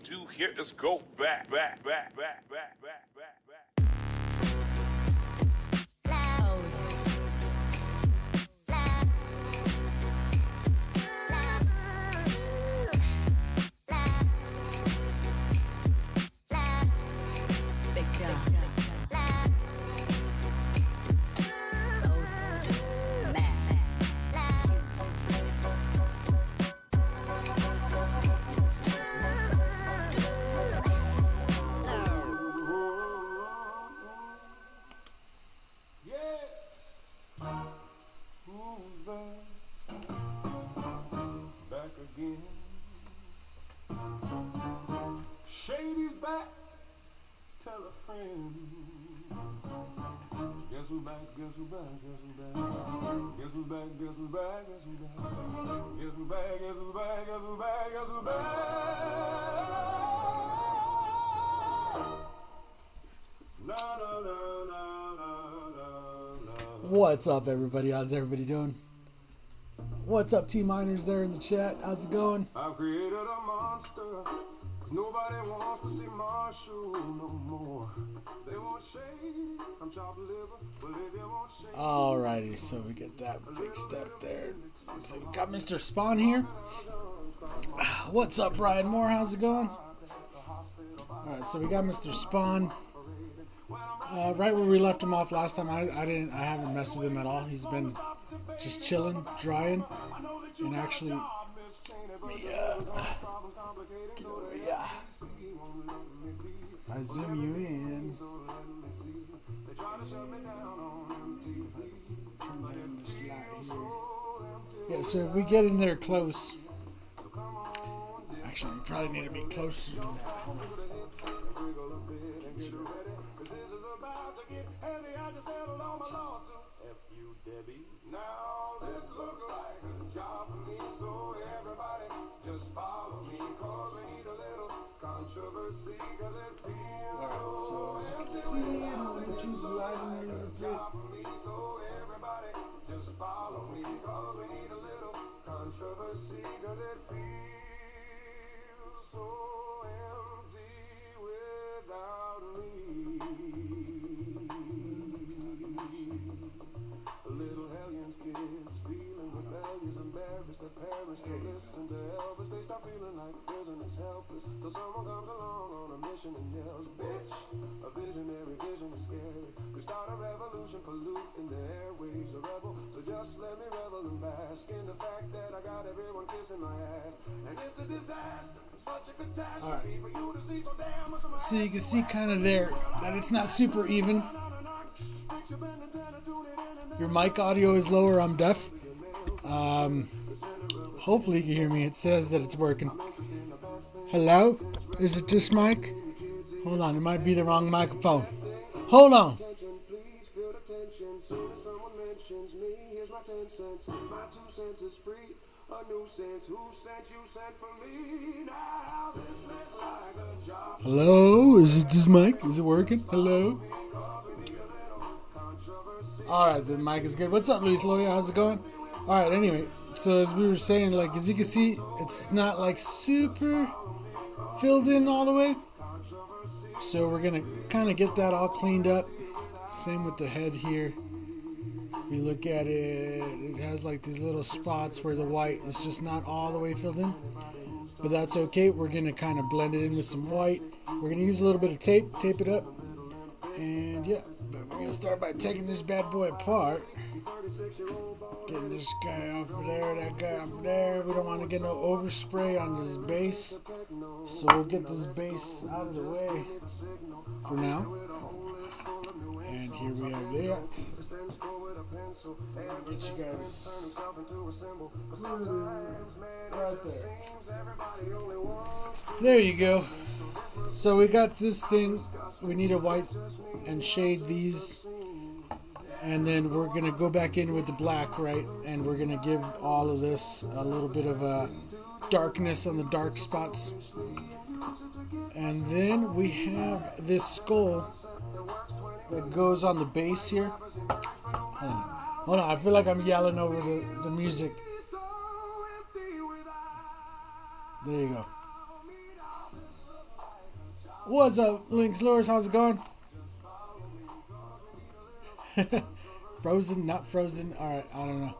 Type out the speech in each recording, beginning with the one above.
do here is go back. Shady's back, tell a friend. Guess who's back, guess who's back, guess who's back. Guess who's back, guess who's back, guess who's back. Guess who's back, guess who's back, guess who's back, guess who's back. La la la la la la la. What's up, everybody? How's everybody doing? What's up, T-Miners there in the chat? How's it going? I've created a monster. Nobody wants to see Marshall no more. They want shade. I'm chopped liver, but if you want shade. Alrighty, so we get that fixed up there. So we got Mr. Spawn here. What's up, Brian Moore? How's it going? Alright, so we got Mr. Spawn. Right where we left him off last time. I haven't messed with him at all. He's been just chilling, drying, and actually. I zoom you in. Yeah, so if we get in there close, actually, we probably need to be closer. Now this look like a job for me, so everybody just follow me, cause we need a little controversy, cause it feels so empty. Job for me, so everybody just follow me, cause we need a little controversy, cause it feels so empty without me. Little hellions kids feeling rebellious, embarrassed that parents don't listen to Elvis. They start feeling like prisoners helpless till someone comes along on a mission and yells, bitch, a visionary vision is scary. We start a revolution polluting the airwaves, a rebel, so just let me revel and bask in the fact that I got everyone kissing my ass. And it's a disaster, such a catastrophe for you to see so damn much of my. So you can see kind of there that it's not super even. Your mic audio is lower. I'm deaf. Hopefully you can hear me. It says that it's working. Hello? Is it this mic? Hold on. It might be the wrong microphone. Hold on. Hello? Is it this mic? Is it working? Hello? Alright, the mic is good. What's up, Luis Loya? How's it going? Alright, anyway, so as we were saying, like, as you can see, it's not, like, super filled in all the way. So we're going to kind of get that all cleaned up. Same with the head here. If you look at it, it has, like, these little spots where the white is just not all the way filled in. But that's okay. We're going to kind of blend it in with some white. We're going to use a little bit of tape it up. And yeah, but we're going to start by taking this bad boy apart. Getting this guy off of there, that guy off of there. We don't want to get no overspray on this base. So we'll get this base out of the way for now. And here we have that. Get you guys right there. There you go. So we got this thing. We need a white and shade these. And then we're going to go back in with the black, right? And we're going to give all of this a little bit of a darkness on the dark spots. And then we have this skull that goes on the base here. Hold on, I feel like I'm yelling over the music. There you go. What's up, Links Lures? How's it going? Frozen, not frozen. Alright, I don't know.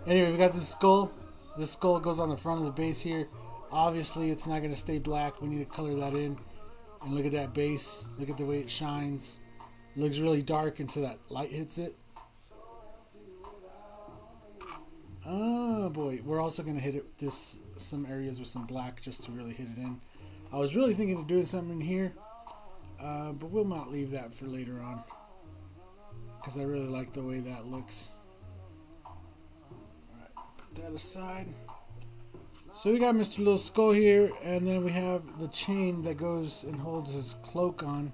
Anyway, we got this skull. This skull goes on the front of the base here. Obviously, it's not going to stay black. We need to color that in. And look at that base. Look at the way it shines. It looks really dark until that light hits it. Oh boy. We're also going to hit it some areas with some black just to really hit it in. I was really thinking of doing something in here. But we'll not leave that for later on. Because I really like the way that looks. Alright, put that aside. So we got Mr. Little Skull here, and then we have the chain that goes and holds his cloak on,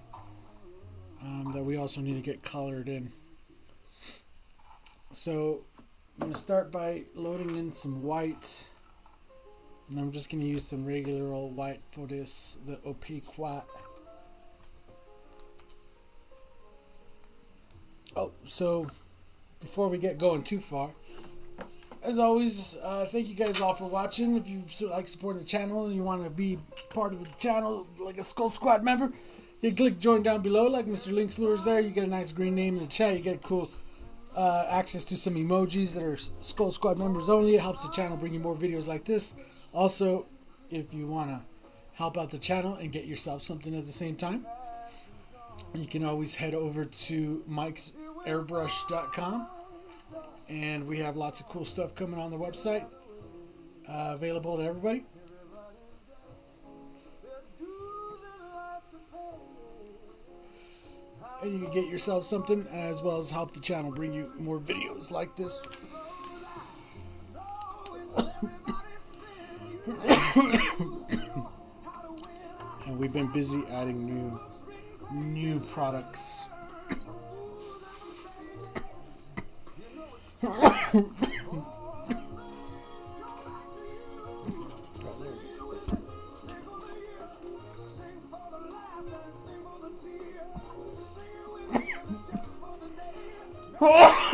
that we also need to get colored in. So I'm going to start by loading in some white, and I'm just going to use some regular old white for this, the opaque white. Oh, so before we get going too far, as always, thank you guys all for watching. If you like supporting the channel and you want to be part of the channel like a Skull Squad member, you click join down below like Mr. Link's Lures there. You get a nice green name in the chat. You get cool access to some emojis that are Skull Squad members only. It helps the channel bring you more videos like this. Also, if you want to help out the channel and get yourself something at the same time, you can always head over to mikesairbrush.com. And we have lots of cool stuff coming on the website, available to everybody. And you can get yourself something as well as help the channel bring you more videos like this. And we've been busy adding new products.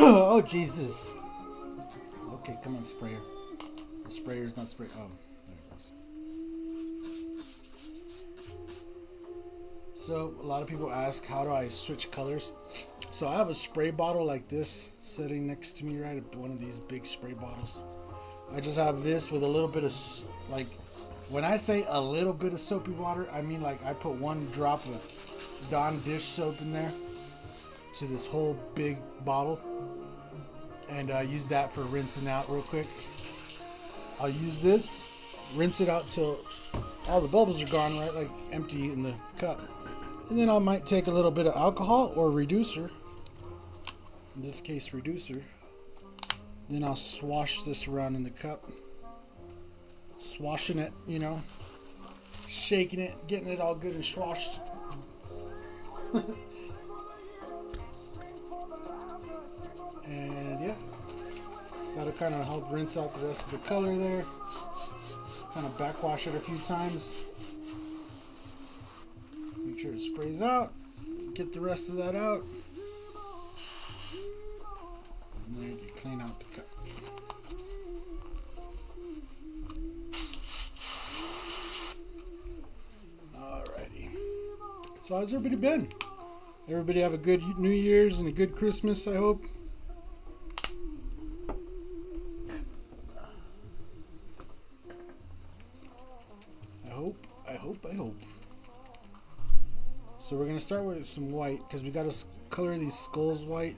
Oh Jesus. Okay, come on, sprayer. The sprayer's not spray. Oh, there it goes. So a lot of people ask, how do I switch colors? So I have a spray bottle like this sitting next to me, right? One of these big spray bottles. I just have this with a little bit of, like, when I say a little bit of soapy water, I mean like I put one drop of Dawn dish soap in there to this whole big bottle, and use that for rinsing out real quick. I'll use this, rinse it out till all the bubbles are gone, right? Like empty in the cup. And then I might take a little bit of alcohol or reducer, in this case reducer. Then I'll swash this around in the cup. Swashing it, you know, shaking it, getting it all good and swashed. And yeah, that'll kind of help rinse out the rest of the color there. Kind of backwash it a few times. Make sure it sprays out. Get the rest of that out. And then you can clean out the cup. Alrighty. So how's everybody been? Everybody have a good New Year's and a good Christmas, I hope. I hope. So we're going to start with some white, because we got to color these skulls white.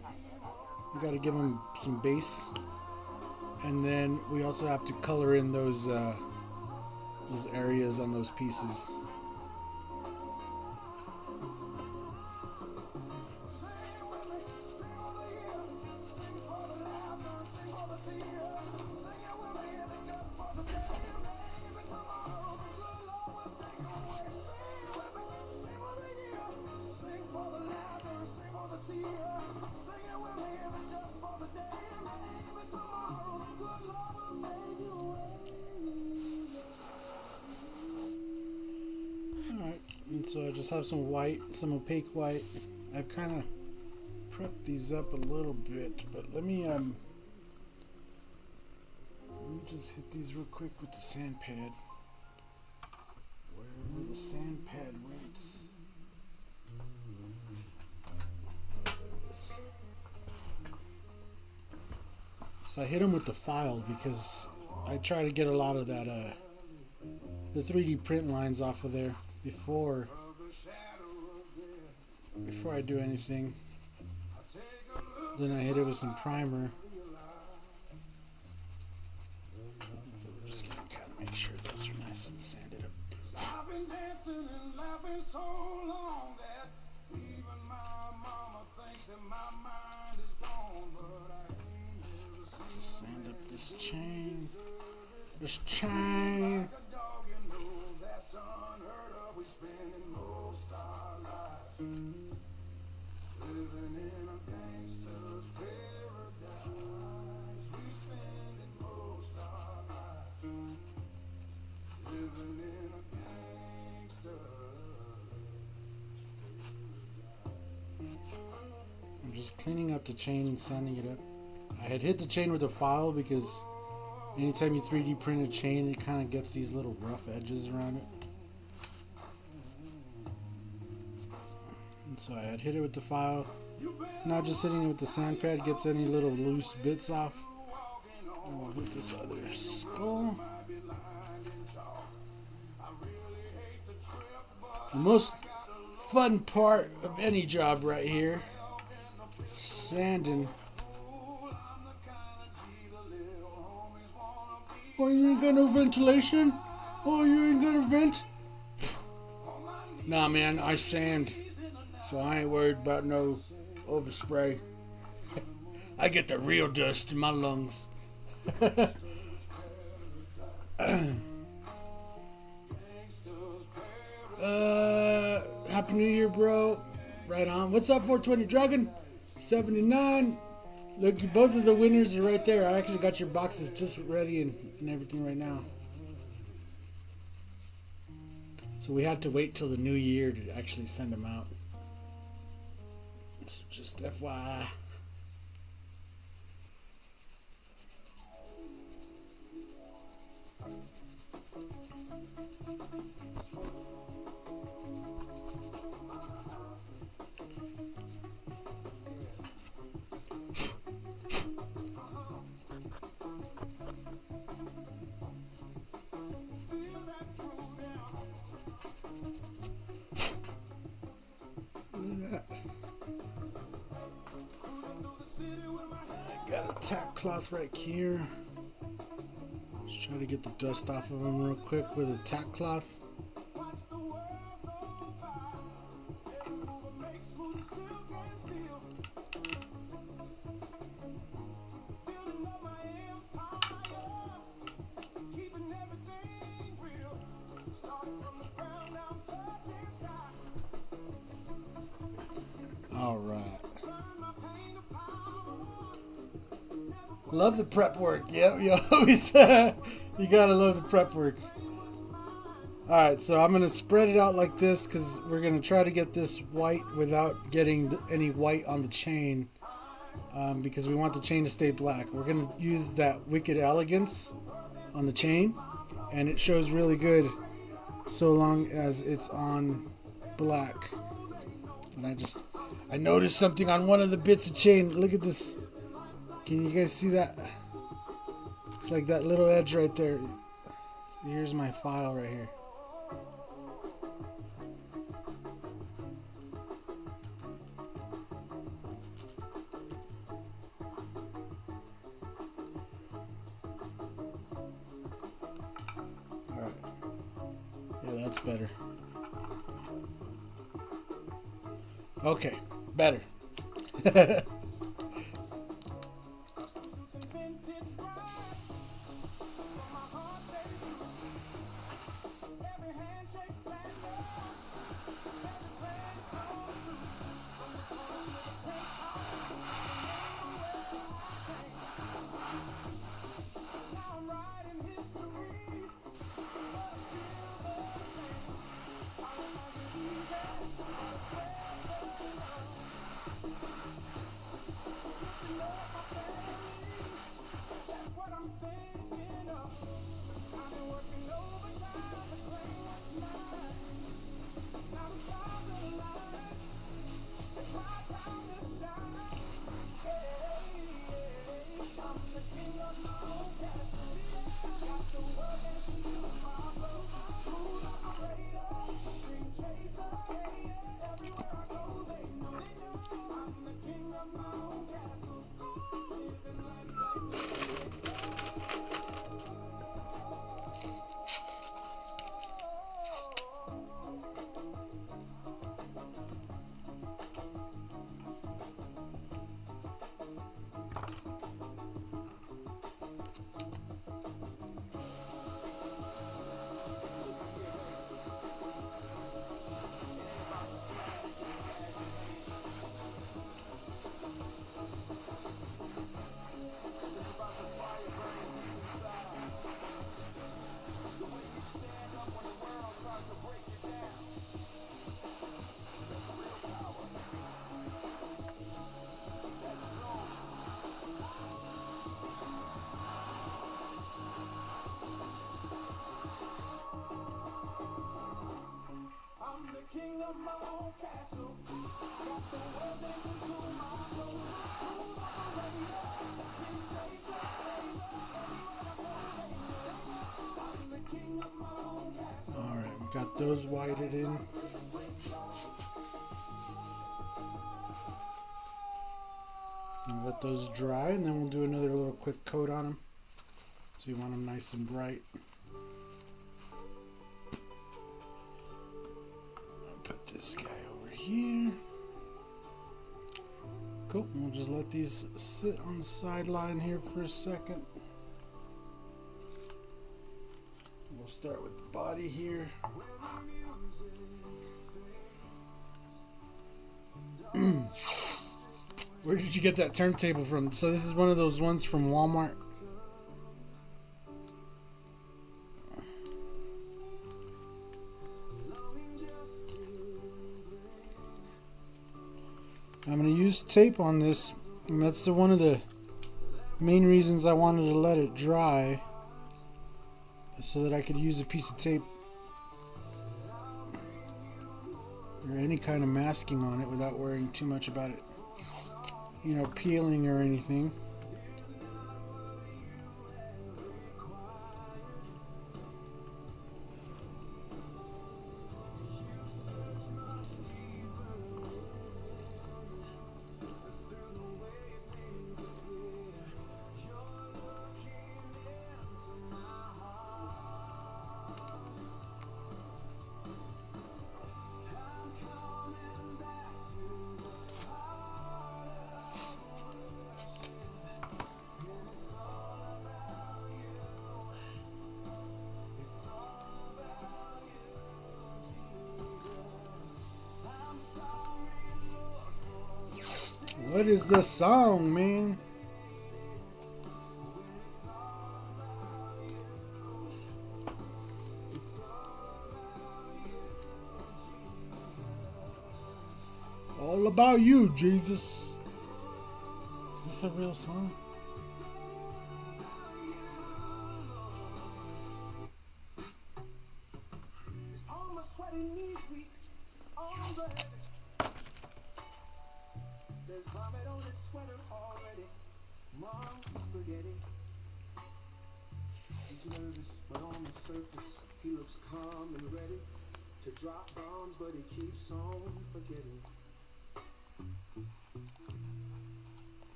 We got to give them some base. And then we also have to color in those areas on those pieces. Alright, and so I just have some white, some opaque white. I've kind of prepped these up a little bit, but let me just hit these real quick with the sand pad. Where the sand pad went. So I hit them with the file because I try to get a lot of that the 3D print lines off of there before I do anything. Then I hit it with some primer. So we're just gonna kind of make sure those are nice and sanded up. I've been dancing and laughing so long that even my mama thinks that my mind is gone, but I ain't never seen Just sand up this chain. This chain. a dog, you know that's unheard of. We spending most our lives living in a gangster's paradise. We spending most our lives living in a gangster's paradise. I'm just cleaning up the chain and sanding it up. I had hit the chain with a file because anytime you 3D print a chain, it kind of gets these little rough edges around it. And so I had hit it with the file. Now just hitting it with the sand pad gets any little loose bits off. And we'll hit this other skull. The most fun part of any job right here, sanding. Oh, you ain't got no ventilation? Oh, you ain't got a vent? Nah, man, I sand, so I ain't worried about no overspray. I get the real dust in my lungs. Happy New Year, bro. Right on. What's up, 420 Dragon? 79. Look, both of the winners are right there. I actually got your boxes just ready and everything right now. So we had to wait till the new year to actually send them out. So just FYI. Got a tack cloth right here. Just try to get the dust off of them real quick with a tack cloth. All right. Love the prep work. Yep, you always you gotta love the prep work. Alright, so I'm gonna spread it out like this because we're gonna try to get this white without getting any white on the chain, because we want the chain to stay black. We're gonna use that Wicked Elegance on the chain, and it shows really good so long as it's on black. And I noticed something on one of the bits of chain. Look at this. Can you guys see that? It's like that little edge right there. So here's my file right here. Alright. Yeah, that's better. Okay, better. Alright, we got those whited in. And let those dry, and then we'll do another little quick coat on them. So we want them nice and bright. I'll put this guy over here. Cool, and we'll just let these sit on the sideline here for a second. We'll start with the body here. Where did you get that turntable from? So this is one of those ones from Walmart. I'm going to use tape on this, and that's one of the main reasons I wanted to let it dry, so that I could use a piece of tape or any kind of masking on it without worrying too much about it, you know, peeling or anything. What is the song, man? All about you, Jesus. Is this a real song? There's vomit on his sweater already. Mom's spaghetti. He's nervous, but on the surface, he looks calm and ready to drop bombs, but he keeps on forgetting.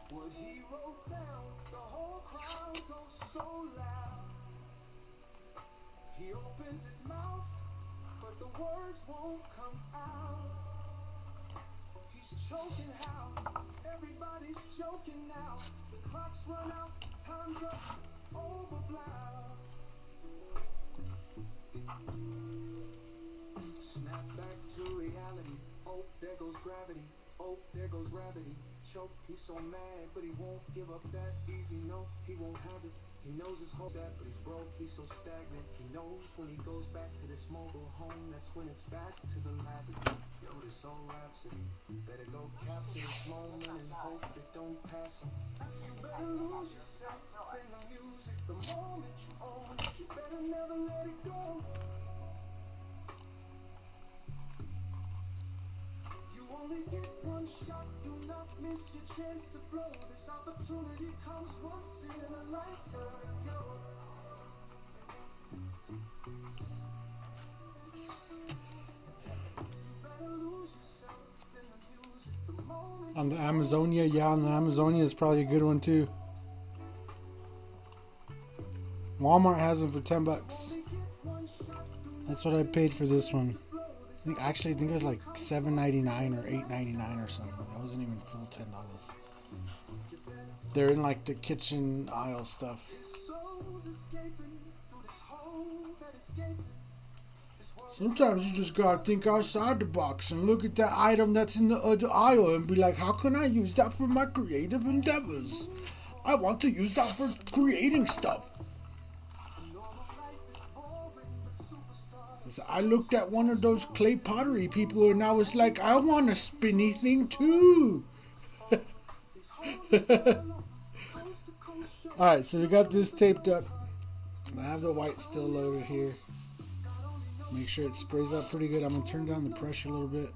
What he wrote down, the whole crowd goes so loud. He opens his mouth, but the words won't come out. Choking how everybody's joking now. The clock's run out, time's up, over blow. Snap back to reality. Oh, there goes gravity. Oh, there goes gravity. Choke, he's so mad, but he won't give up that easy. No, he won't have it. He knows his whole that, but he's broke, he's so stagnant. He knows when he goes back to this mobile home, that's when it's back to the labyrinth. Yo, this old rhapsody. Better go capture this moment and hope it don't pass him. You better lose yourself in the music the moment you own it. You better never let it go. You only get one shot, do not miss your chance to blow. This opportunity comes once in a lifetime, yo. On the Amazonia, yeah, on the Amazonia is probably a good one too. Walmart has them for $10. That's what I paid for this one. I think it was like $7.99 or $8.99 or something. That wasn't even full $10. They're in like the kitchen aisle stuff. Sometimes you just gotta think outside the box and look at that item that's in the other aisle and be like, how can I use that for my creative endeavors? I want to use that for creating stuff. So I looked at one of those clay pottery people and I was like, I want a spinny thing too. Alright, so we got this taped up. I have the white still loaded here. Make sure it sprays out pretty good. I'm going to turn down the pressure a little bit.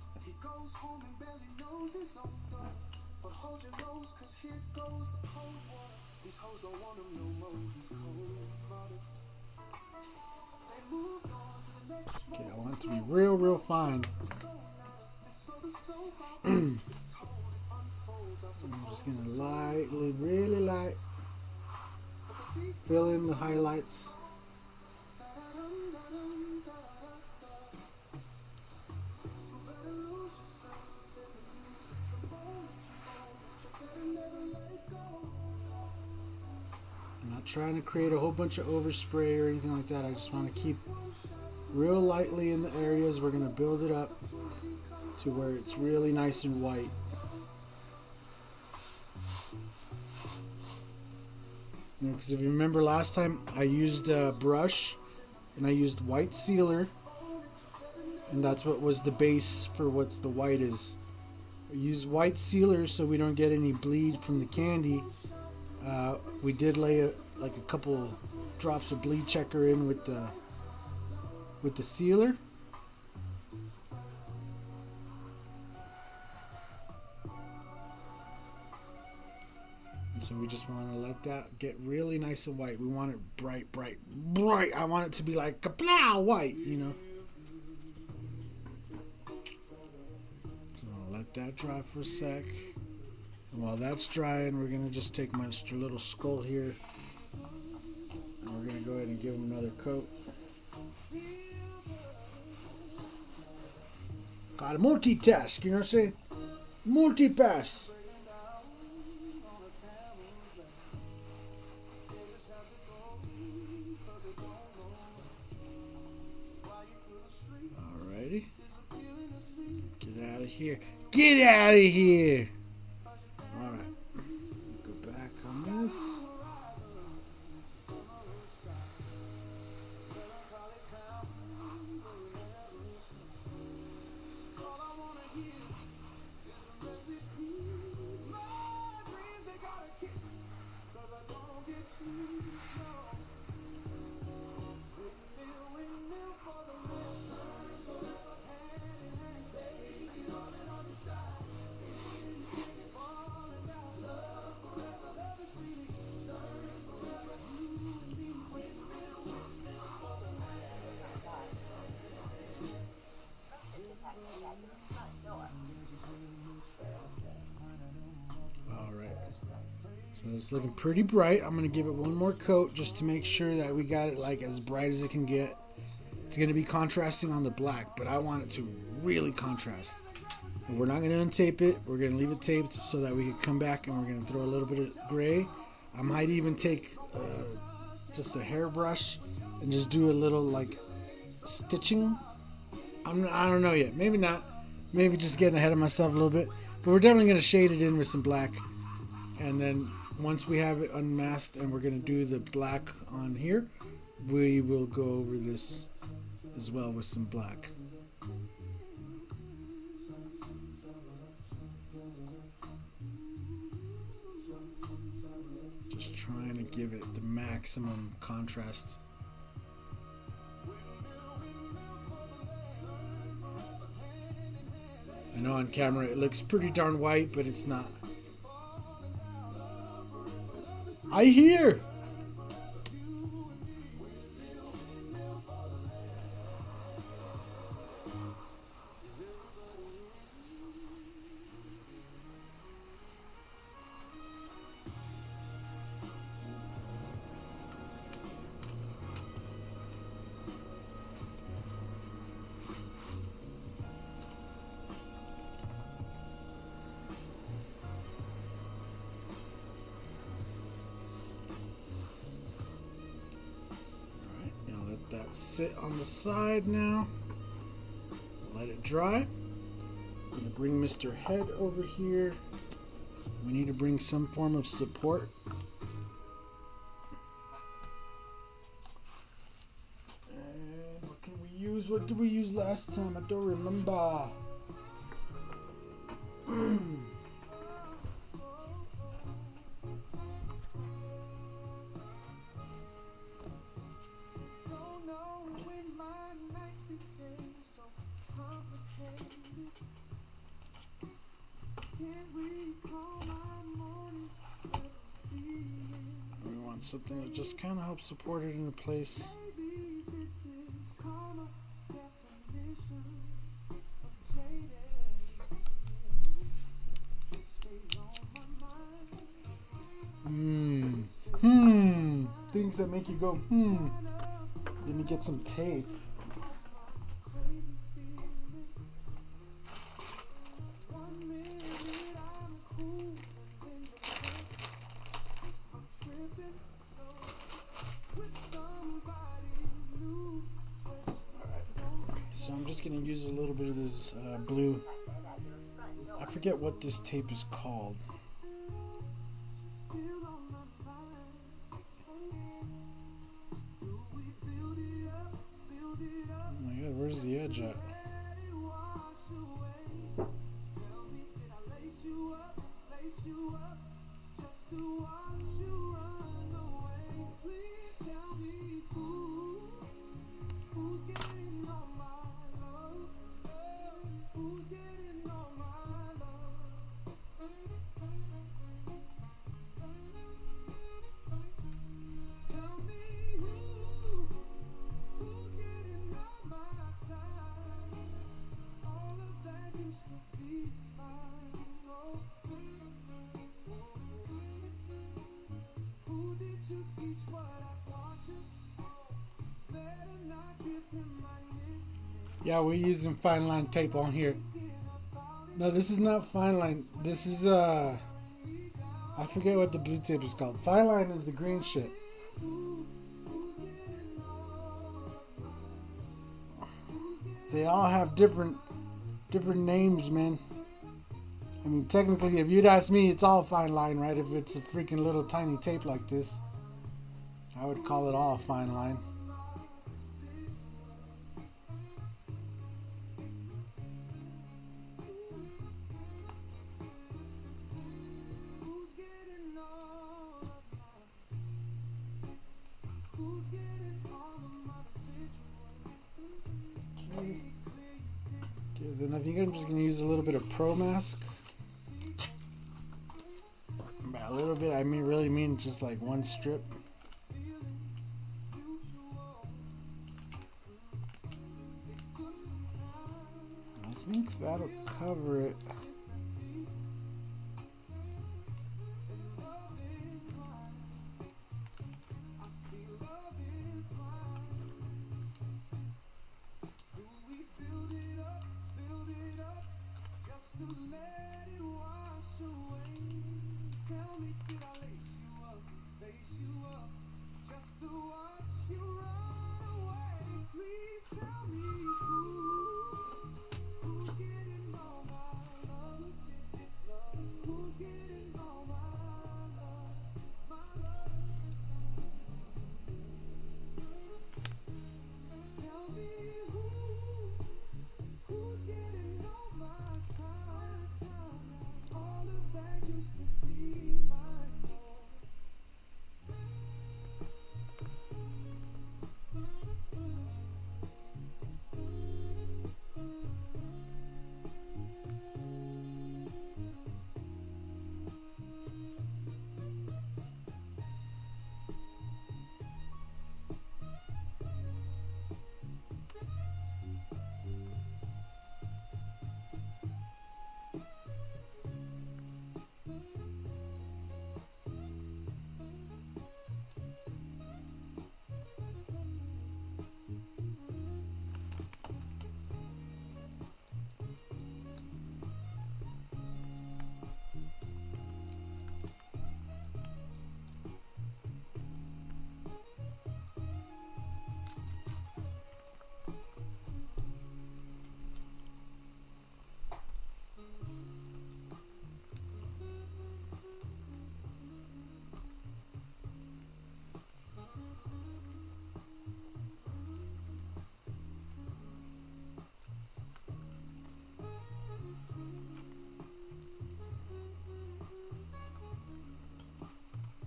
Okay, I want it to be real, real fine. I'm just going to lightly, really light, fill in the highlights. I'm not trying to create a whole bunch of overspray or anything like that. I just want to keep real lightly in the areas. We're going to build it up to where it's really nice and white. Because if you remember last time, I used a brush and I used white sealer, and that's what was the base for what the white is. I used white sealer so we don't get any bleed from the candy. We did lay like a couple drops of bleed checker in with the sealer. So we just want to let that get really nice and white. We want it bright, bright, bright. I want it to be like kaplow white, you know. So I'll let that dry for a sec. And while that's drying, we're going to just take my little skull here. And we're going to go ahead and give him another coat. Gotta multitask, you know what I'm saying? Multipass. Alrighty. Get out of here. Get out of here. Alright. Go back on this. So it's looking pretty bright. I'm going to give it one more coat just to make sure that we got it like as bright as it can get. It's going to be contrasting on the black, but I want it to really contrast. And we're not going to untape it. We're going to leave it taped so that we can come back and we're going to throw a little bit of gray. I might even take just a hairbrush and just do a little like stitching. I don't know yet. Maybe not. Maybe just getting ahead of myself a little bit. But we're definitely going to shade it in with some black. And then once we have it unmasked and we're going to do the black on here, we will go over this as well with some black. Just trying to give it the maximum contrast. I know on camera it looks pretty darn white, but it's not. I hear. That sit on the side now. Let it dry. I'm going to bring Mr. Head over here. We need to bring some form of support. And what can we use? What did we use last time? I don't remember. We want something that just kind of helps support it into place. Things that make you go, Let me get some tape. So I'm just going to use a little bit of this blue. I forget what this tape is called. Oh my god, where's the edge at? Yeah, we're using fine line tape on here. No, this is not fine line. This is I forget what the blue tape is called. Fine line is the green shit. They all have different names, man. I mean, technically, if you'd ask me, it's all fine line, right? If it's a freaking little tiny tape like this, I would call it all fine line. Okay, then I think I'm just going to use a little bit of Pro Mask. By a little bit, I really mean just like one strip. I think that'll cover it.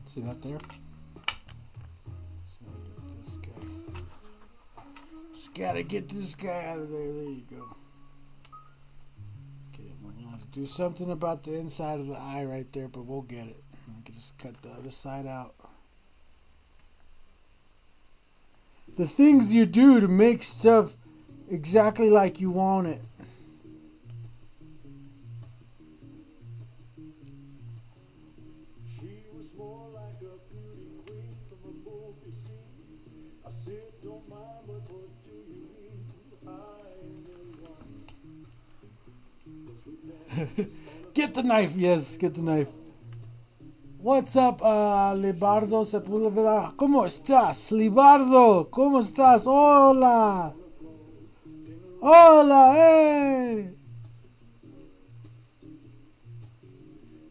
See that there? So get this guy. Just gotta get this guy out of there. There you go. Okay, we're gonna Do something about the inside of the eye right there, but we'll get it. I can just cut the other side out. The things you do to make stuff exactly like you want it. She was more like a beauty queen from a movie scene. I said, don't mind, but what do you mean? I'm the one. Get the knife, yes, get the knife. What's up, Libardo Sepúlveda? ¿Cómo estás, Libardo? ¿Cómo estás? Hola. Hola, hey.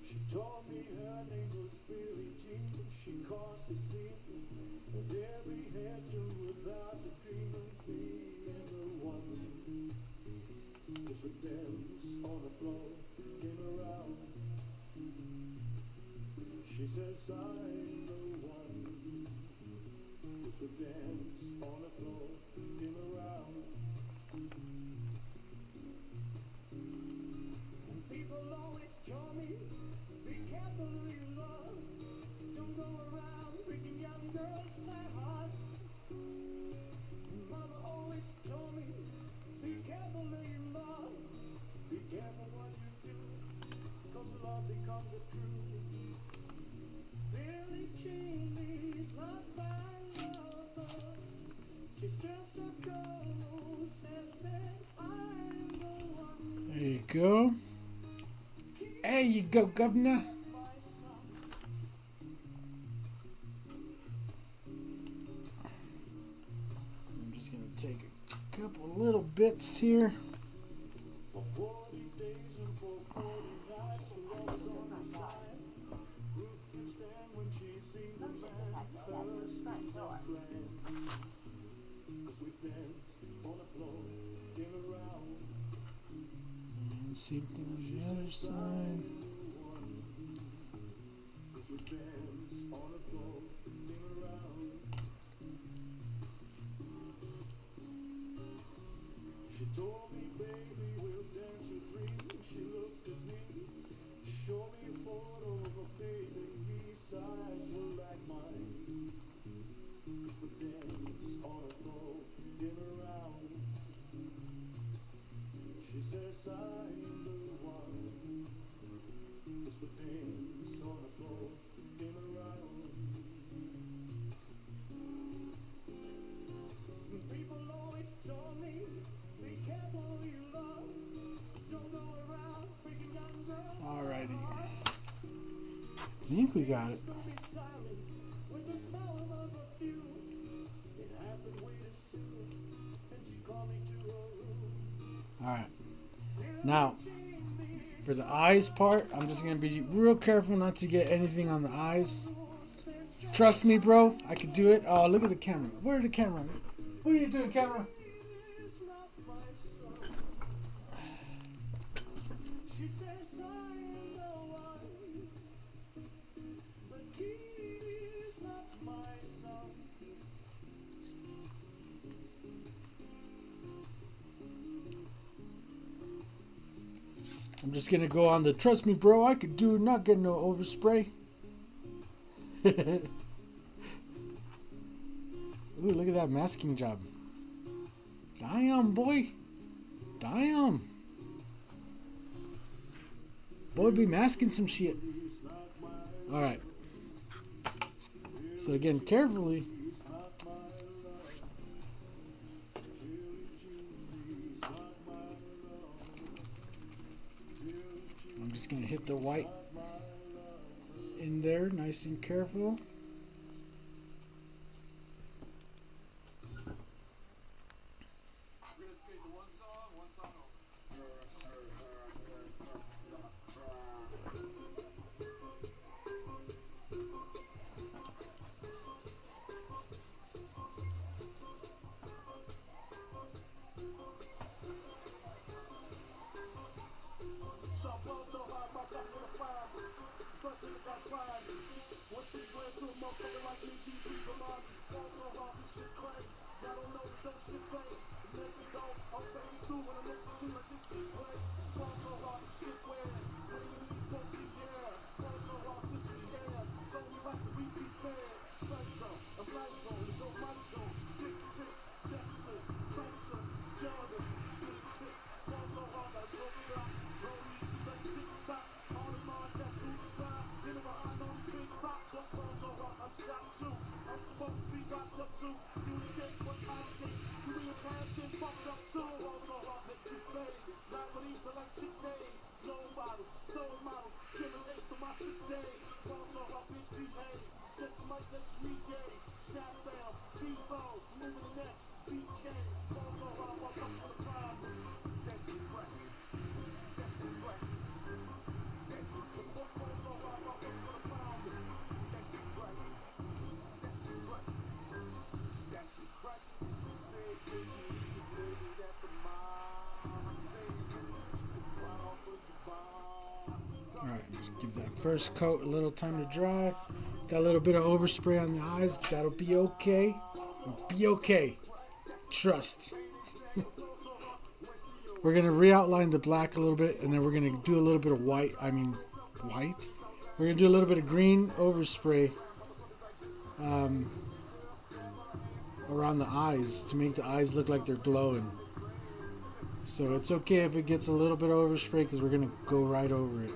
She told me her name was Billie Jean. She caused a scene, and every head to without a dream of being the one. This would dance on the floor, came around. She says I'm the one. This would dance on the floor, came around. And people always tell me, be careful who you love. Don't go around breaking young girls' hearts. Mama always told me, be careful who you love. Be careful what you do, 'cause love becomes a crew. Billie Jean is not my lover. She's just a girl who says I'm the one. There you go. There you go, governor. I'm just going to take a couple little bits here. For 40 days and for 40 nights, the love's on the side. Who can stand when she's seen the man? Her schemes are planned. 'Cause we dance on the floor, in around. And same thing on the other side. 'Cause we dance on the floor, in around. She told me, baby, we'll dance you free. She looked at me, showed me a photo of a baby. His eyes were like mine. 'Cause we dance on the floor, in around. She says I'm the one. 'Cause we dance on the floor, in around. People always told me, be careful who you love. Don't go around breaking young girls' Alrighty. I think we got it. Don't be silent with the smell of a perfume. It happened way too soon, and she called me to her room. Alright. Now, for the eyes part, I'm just going to be real careful not to get anything on the eyes. Trust me, bro. I could do it. Oh, look at the camera. Where's the camera? What are you doing, camera? It's not my son. She says I'm the one. But he is not my son. I'm just going to go on the trust me, bro. I could do it. Not getting no overspray. Ooh, look at that masking job. Damn, boy. Damn. Boy, be masking some shit. Alright. So again, carefully. I'm just going to hit the white in there, nice and careful. So hard, my cups with a fire. Busting the got fire. Once we went through Alright, just give that first coat a little time to dry. Got a little bit of overspray on the eyes, but that'll be okay. It'll be okay. Trust. We're going to re-outline the black a little bit, and then we're going to do a little bit of white. We're going to do a little bit of green overspray around the eyes to make the eyes look like they're glowing. So it's okay if it gets a little bit of overspray because we're going to go right over it.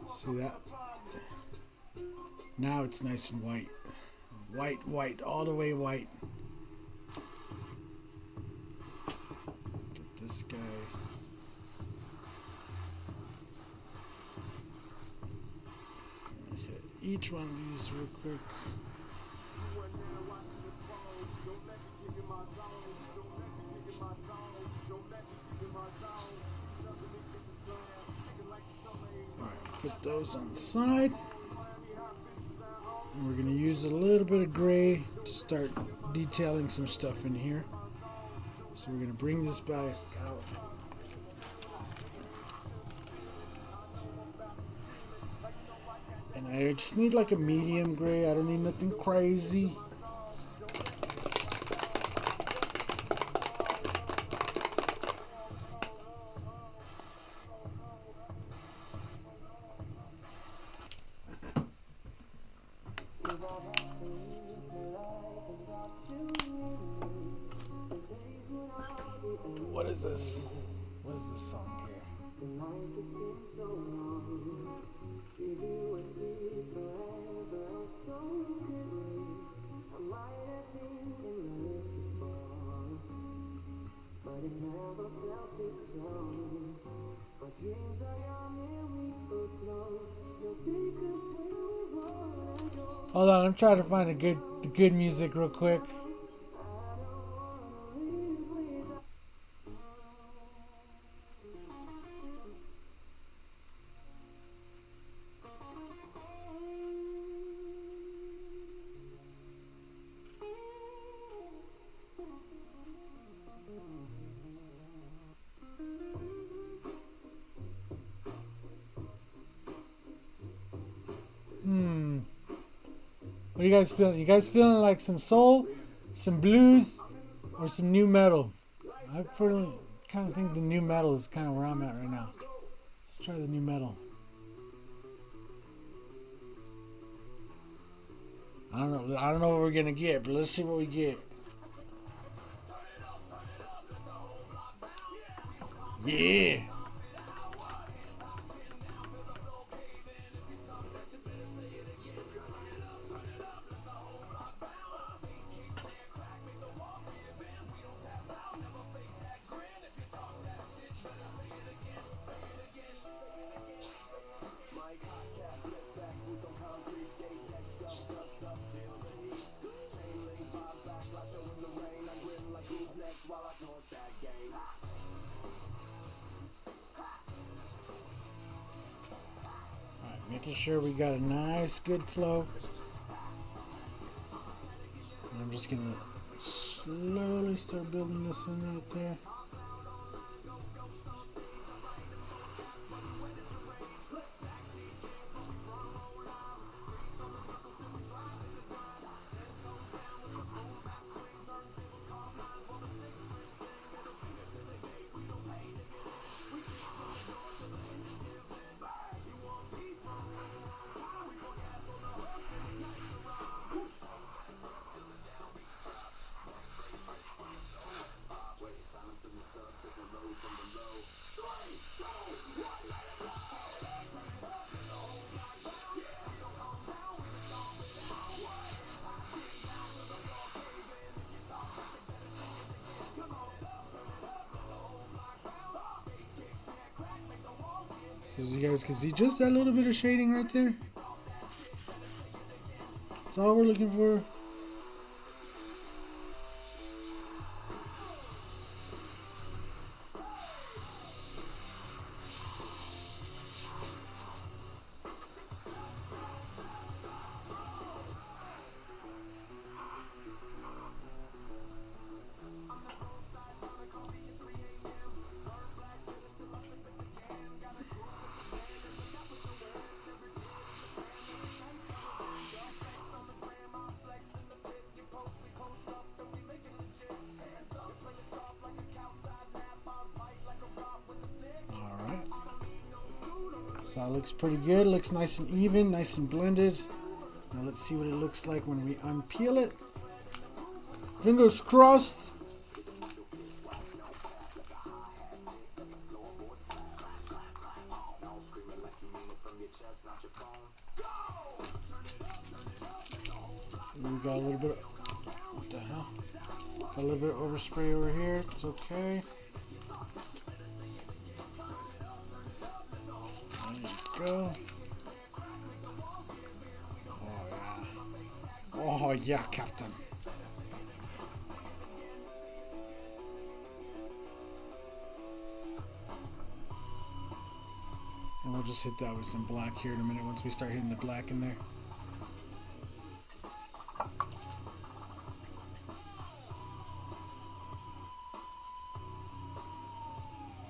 See that? Now it's nice and white. White, all the way white. Get this guy. Hit each one of these real quick. Put those on the side. And we're going to use a little bit of gray to start detailing some stuff in here. So we're going to bring this back out. And I just need like a medium gray. I don't need nothing crazy. What is this? What is this song here? Hold on, I'm trying to find the good music real quick. What are you guys feeling? You guys feeling like some soul, some blues, or some new metal? I kind of think the new metal is kind of where I'm at right now. Let's try the new metal. I don't know what we're gonna get, but let's see what we get. Yeah. Making sure we got a nice good flow. And I'm just gonna slowly start building this in right there. So as you guys can see, just that little bit of shading right there. That's all we're looking for. So it looks pretty good. Looks nice and even, nice and blended. Now let's see what it looks like when we unpeel it. Fingers crossed. We got a little bit of, what the hell? Got a little bit of overspray over here. It's okay. Go. Oh yeah. Oh yeah, Captain. And we'll just hit that with some black here in a minute once we start hitting the black in there.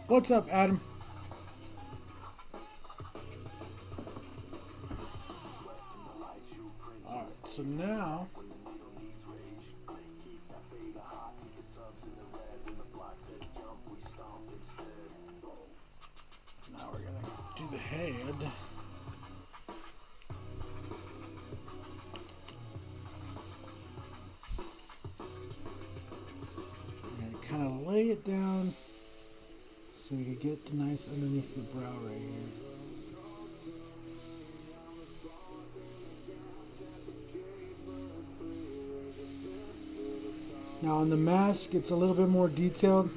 What's up, Adam? So now, we're going to do the head. We're going to kind of lay it down so we can get nice underneath the brow right here. Now on the mask, it's a little bit more detailed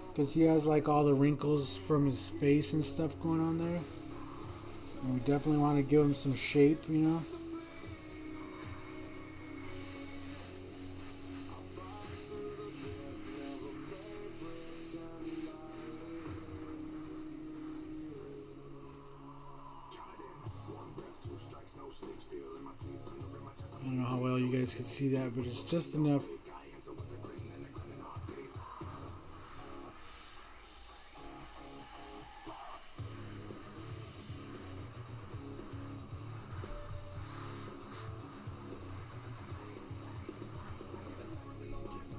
because he has like all the wrinkles from his face and stuff going on there. And we definitely want to give him some shape, you know. I don't know how well you guys can see that, but it's just enough.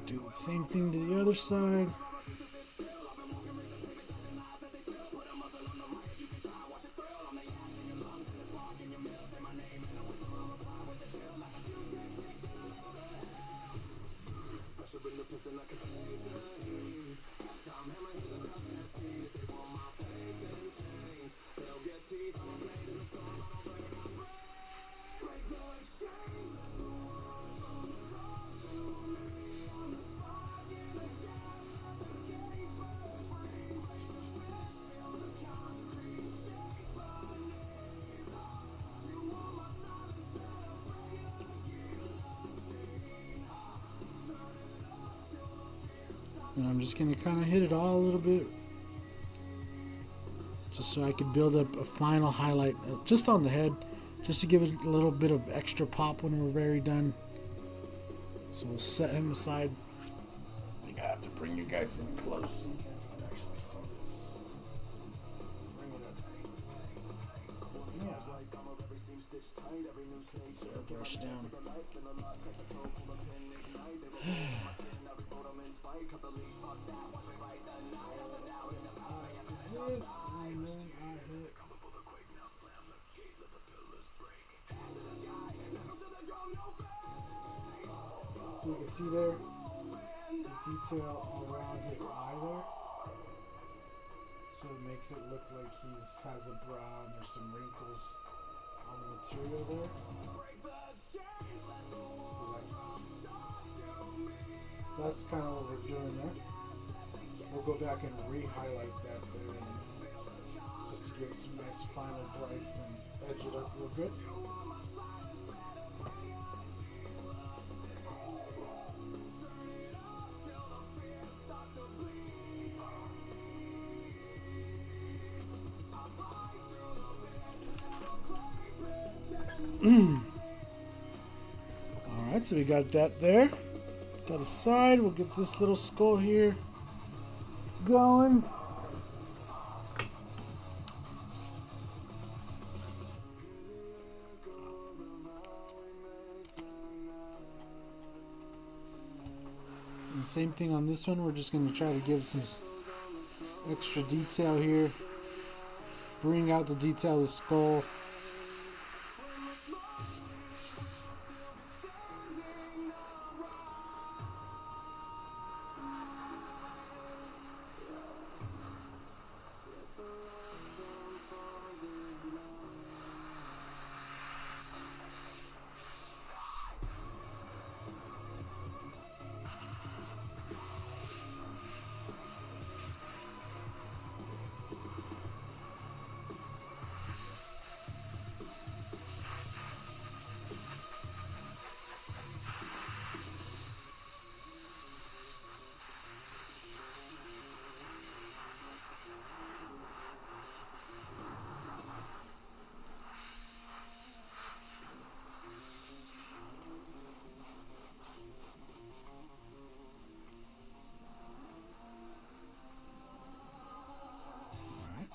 Do the same thing to the other side. And I'm just going to kind of hit it all a little bit, just so I can build up a final highlight just on the head, just to give it a little bit of extra pop when we're very done. So we'll set him aside. I think I have to bring you guys in close so you guys can actually see this. Bring it up. Yeah. So airbrush down. So you can see there the detail around his eye there. So it makes it look like he's has a brow and there's some wrinkles on the material there. So that's kind of what we're doing there. We'll go back and re-highlight that there in a minute, get some nice final brights and edge it up real good. Alright, so we got that there. Put that aside. We'll get this little skull here going. And same thing on this one. We're just going to try to give some extra detail here. Bring out the detail of the skull.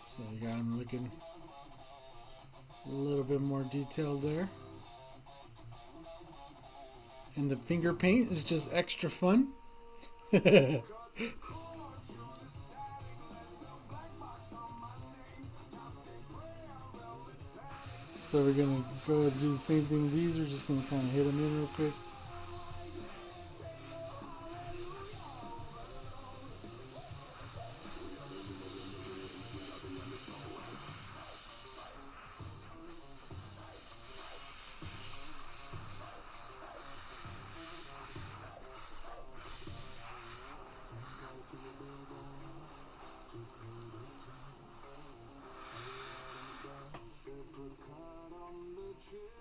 So you got him looking a little bit more detailed there. And the finger paint is just extra fun. So we're going to go and do the same thing with these. We're just going to kind of hit them in real quick.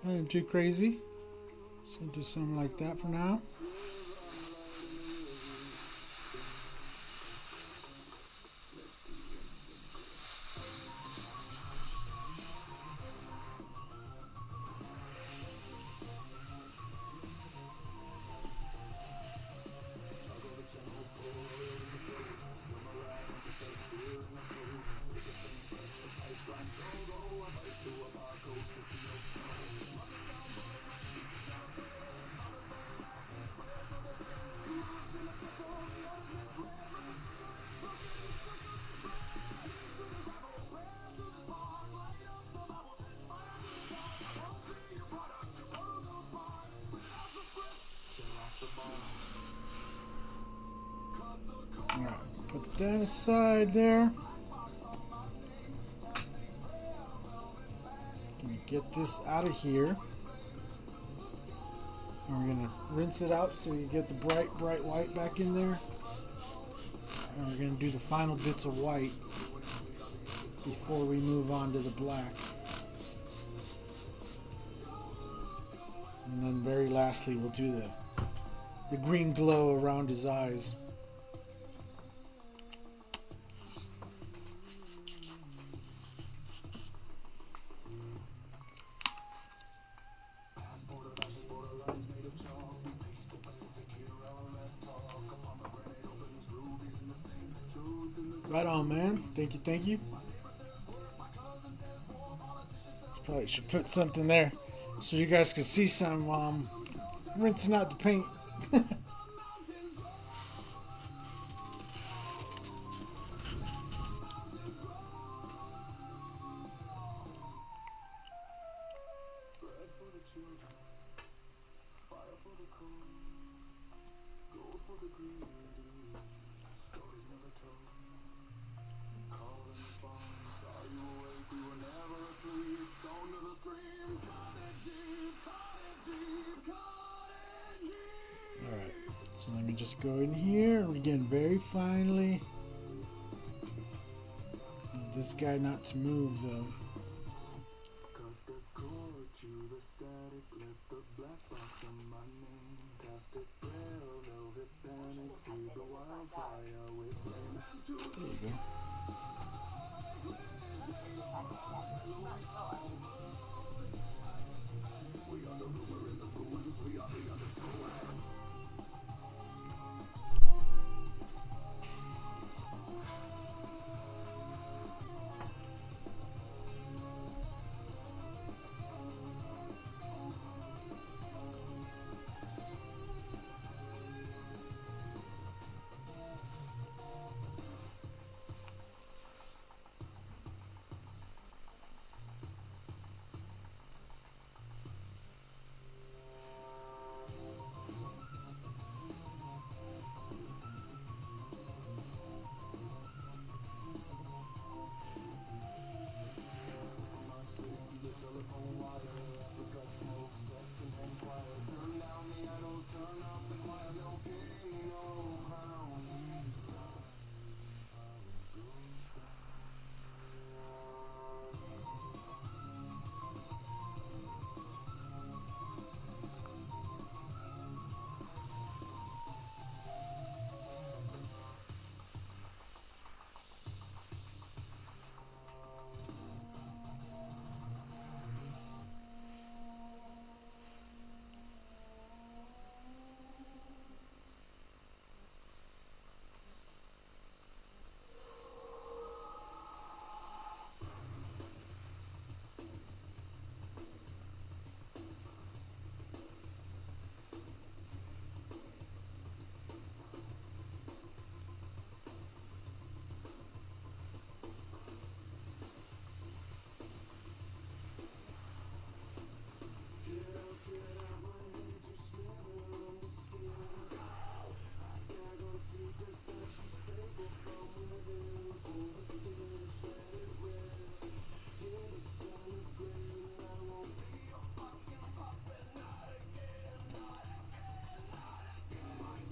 Nothing too crazy. So do something like that for now. Alright, put that aside there. Gonna get this out of here. And we're gonna rinse it out so you get the bright white back in there. And we're gonna do the final bits of white before we move on to the black. And then very lastly we'll do the green glow around his eyes. Right on, man. Thank you, thank you. Probably should put something there so you guys can see some while I'm rinsing out the paint. Alright, so let me just go in here and again very finely. this guy not to move though. Cut the cord to the static, let the black box on my name. Cast it pale, velvet panic, feed the wildfire with flame. There you go.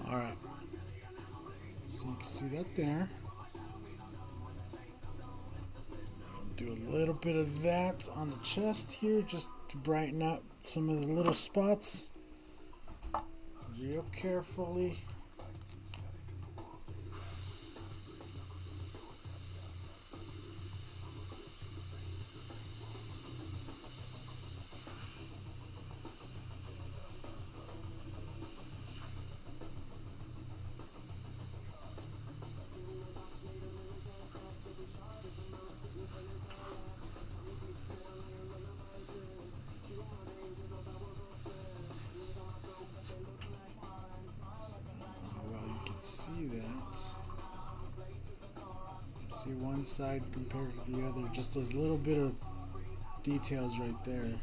Alright, so you can see that there. Do a little bit of that on the chest here just to brighten up some of the little spots. Real carefully. See that. See one side compared to the other, just those little bit of details right there.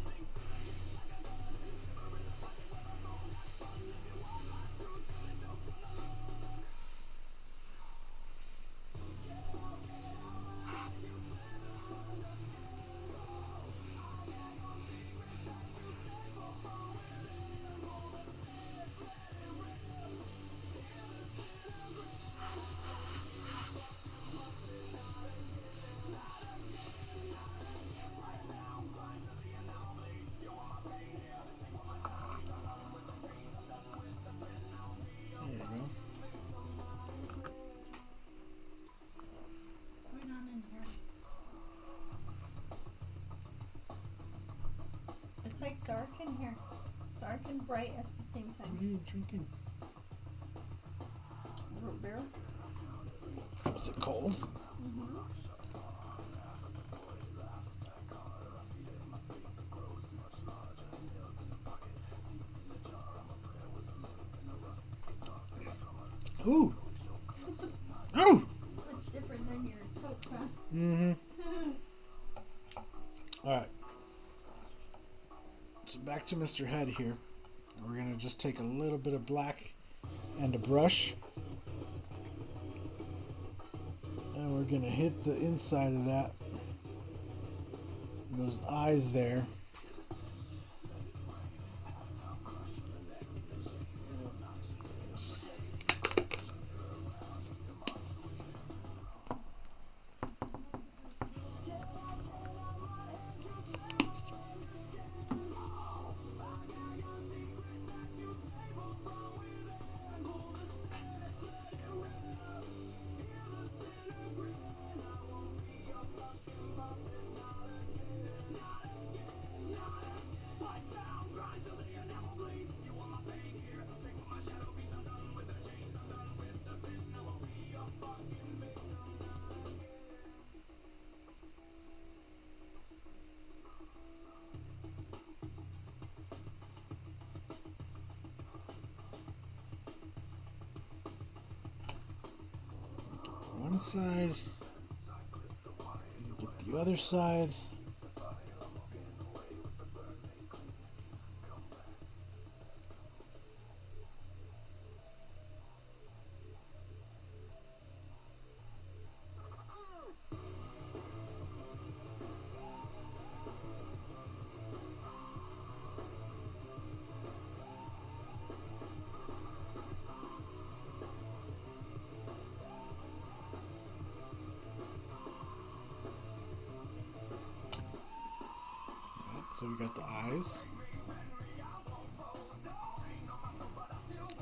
It's like dark in here. Dark and bright at the same time. What are you drinking? Root beer. What's it called? Mm-hmm. Ooh! Oh! Much different than your Coke, huh? Mm-hmm. Alright. So back to Mr. Head here. We're going to just take a little bit of black and a brush. And we're going to hit the inside of that. And those eyes there. one side. Get the other side. So we got the eyes.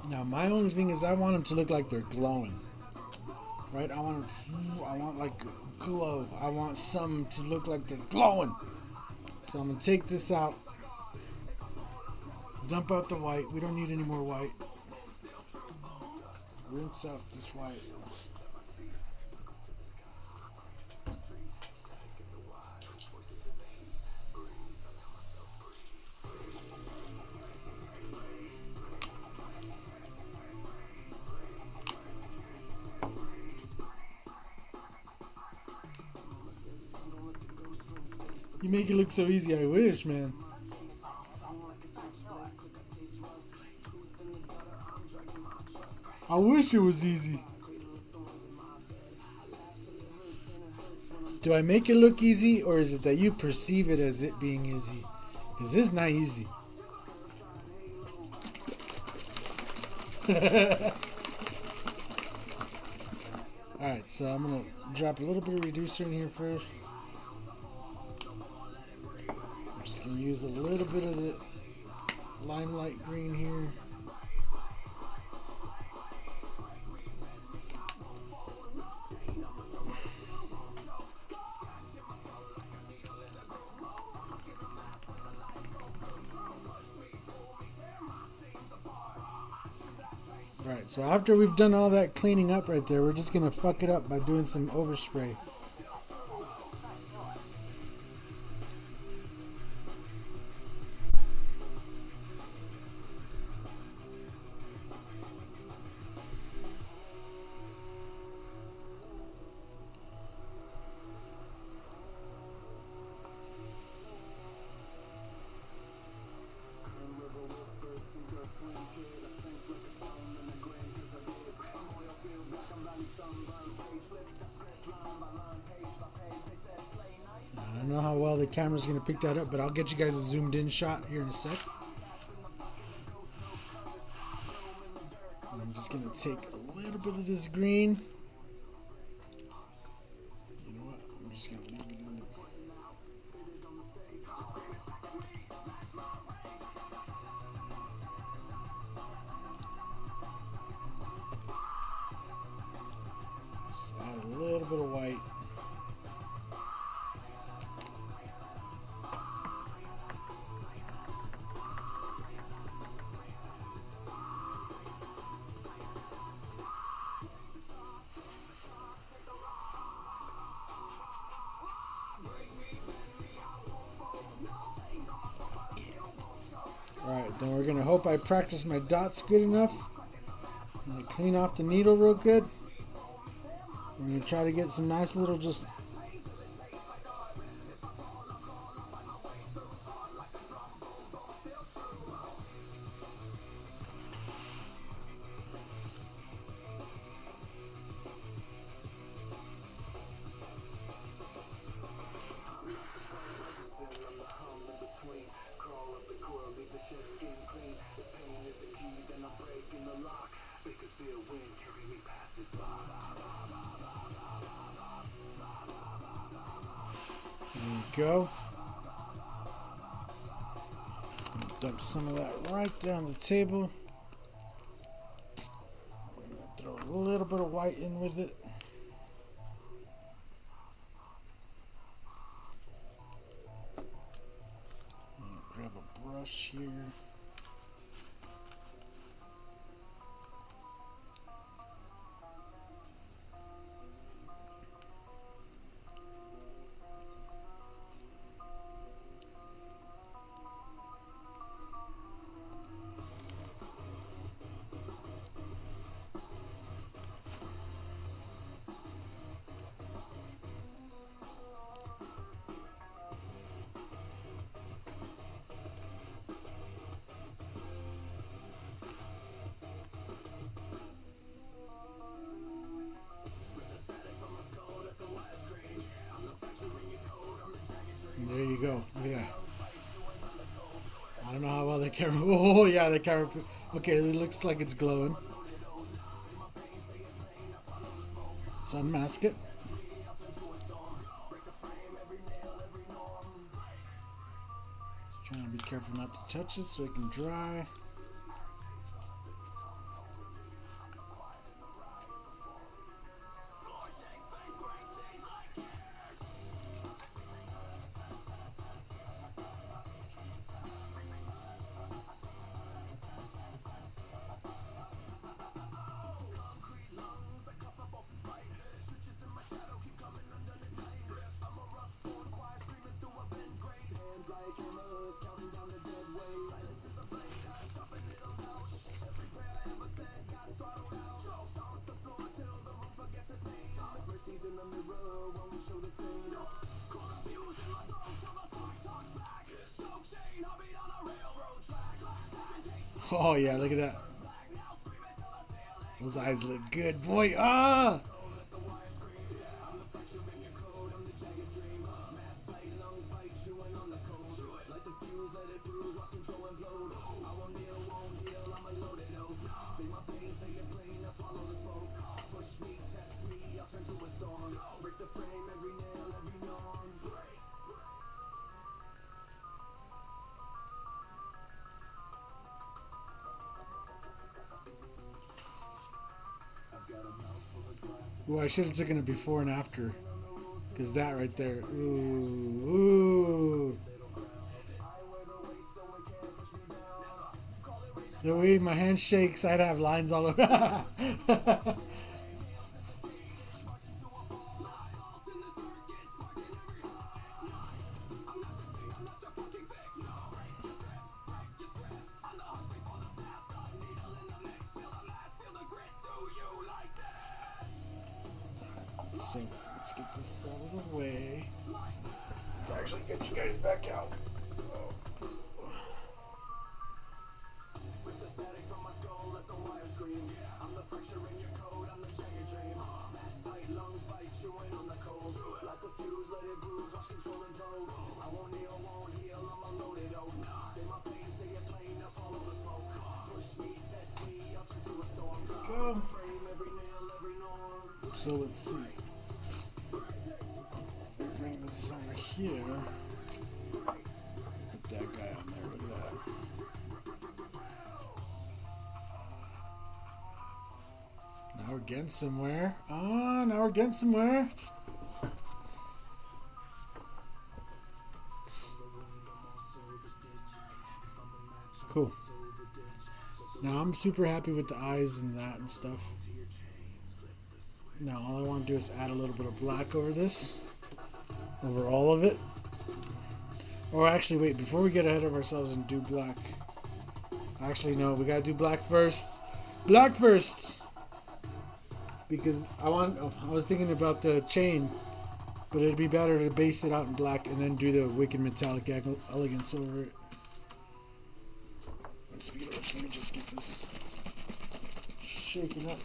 Now my only thing is I want them to look like they're glowing. Right? I want like glow. I want some to look like they're glowing. So I'm gonna take this out. Dump out the white. We don't need any more white. Rinse out this white. You make it look so easy, I wish, man. I wish it was easy. Do I make it look easy, or is it that you perceive it as it being easy? Because it's not easy. Alright, so I'm going to drop a little bit of reducer in here first. I'm just going to use a little bit of the limelight green here. Alright, so after we've done all that cleaning up right there, we're just going to fuck it up by doing some overspray. I don't know how well the camera's going to pick that up, but I'll get you guys a zoomed in shot here in a sec. I'm just going to take a little bit of this green. You know what? I'm just going to leave it in the... Just add a little bit of white. Alright, then we're going to hope I practice my dots good enough. I'm going to clean off the needle real good. We're going to try to get some nice little just... Go. Dump some of that right down the table. We're gonna throw a little bit of white in with it. Grab a brush here. go. Look at that. I don't know how well the camera. Oh yeah, the camera. Okay, it looks like it's glowing. Let's unmask it. Just trying to be careful not to touch it so it can dry. Oh yeah, look at that. Those eyes look good, boy. Ah! Well, I should have taken a before and after, because that right there, ooh, ooh. The way my hand shakes, I'd have lines all over. So let's get this out of the way. Let's actually get you guys back out. Go. So let's see. If we bring this over here, put that guy on there. Look at that. Now we're getting somewhere. Ah, now we're getting somewhere. Cool. Now I'm super happy with the eyes and that and stuff. Now all I want to do is add a little bit of black over this, over all of it. Or actually, wait, before we get ahead of ourselves and do black. Actually, no, we gotta do black first. Black first! Because I was thinking about the chain, but it'd be better to base it out in black and then do the wicked metallic elegance over it. And speaking of which, let me just get this shaken up.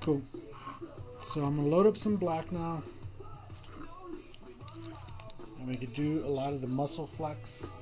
Cool. So I'm going to load up some black now. And we could do a lot of the muscle flex.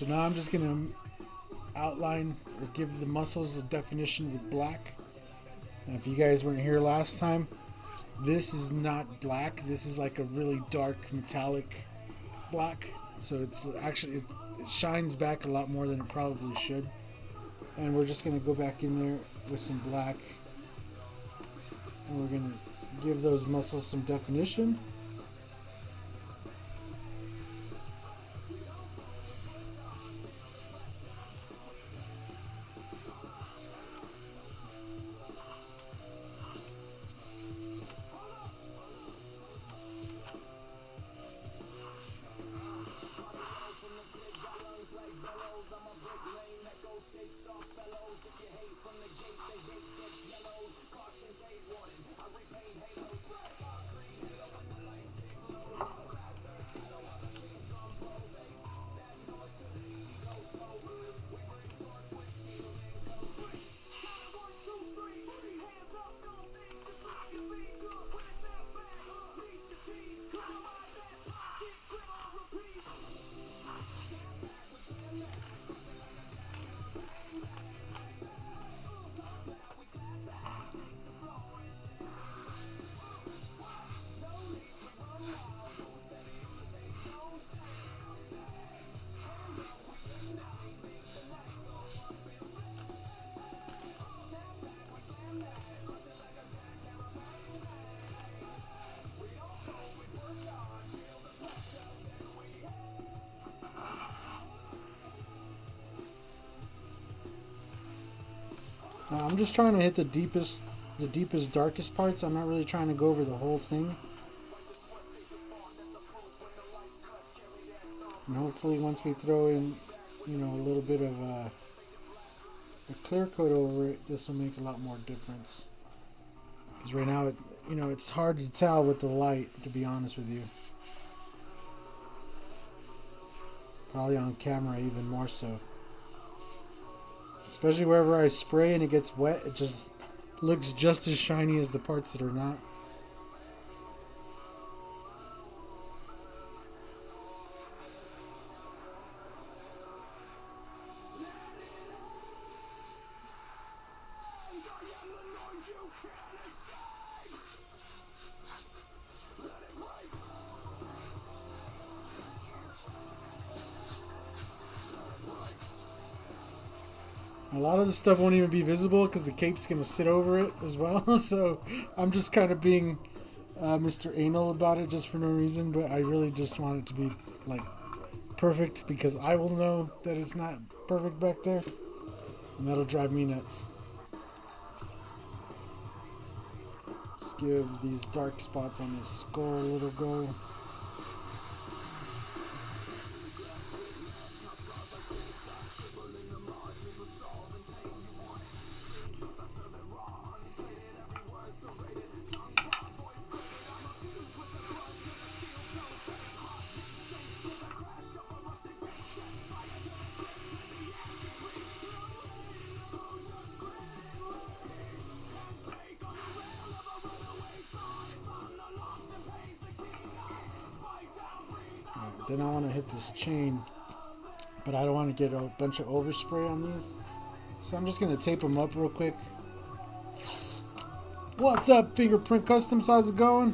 So now I'm just gonna outline or give the muscles a definition with black. Now, if you guys weren't here last time, this is not black. This is like a really dark metallic black. So it's actually, it shines back a lot more than it probably should. And we're just gonna go back in there with some black, and we're gonna give those muscles some definition. Now I'm just trying to hit the deepest, darkest parts. I'm not really trying to go over the whole thing. And hopefully once we throw in, a little bit of a clear coat over it, this will make a lot more difference. Because right now, it's hard to tell with the light, to be honest with you. Probably on camera even more so. Especially wherever I spray and it gets wet, it just looks just as shiny as the parts that are not. A lot of the stuff won't even be visible because the cape's going to sit over it as well. So I'm just kind of being Mr. Anal about it just for no reason. But I really just want it to be like perfect because I will know that it's not perfect back there. And that'll drive me nuts. Just give these dark spots on this skull a little go. Then I want to hit this chain, but I don't want to get a bunch of overspray on these. So I'm just going to tape them up real quick. What's up, Fingerprint Customs? How's it going?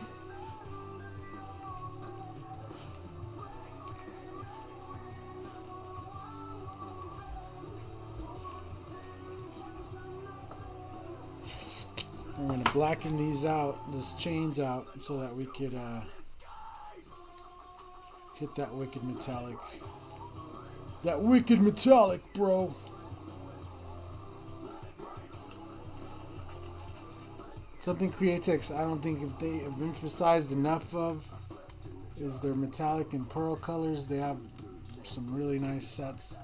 We're going to blacken these out, this chains out, so that we could hit that wicked metallic. That wicked metallic, bro. Something Createx I don't think if they have emphasized enough of is their metallic and pearl colors. They have some really nice sets.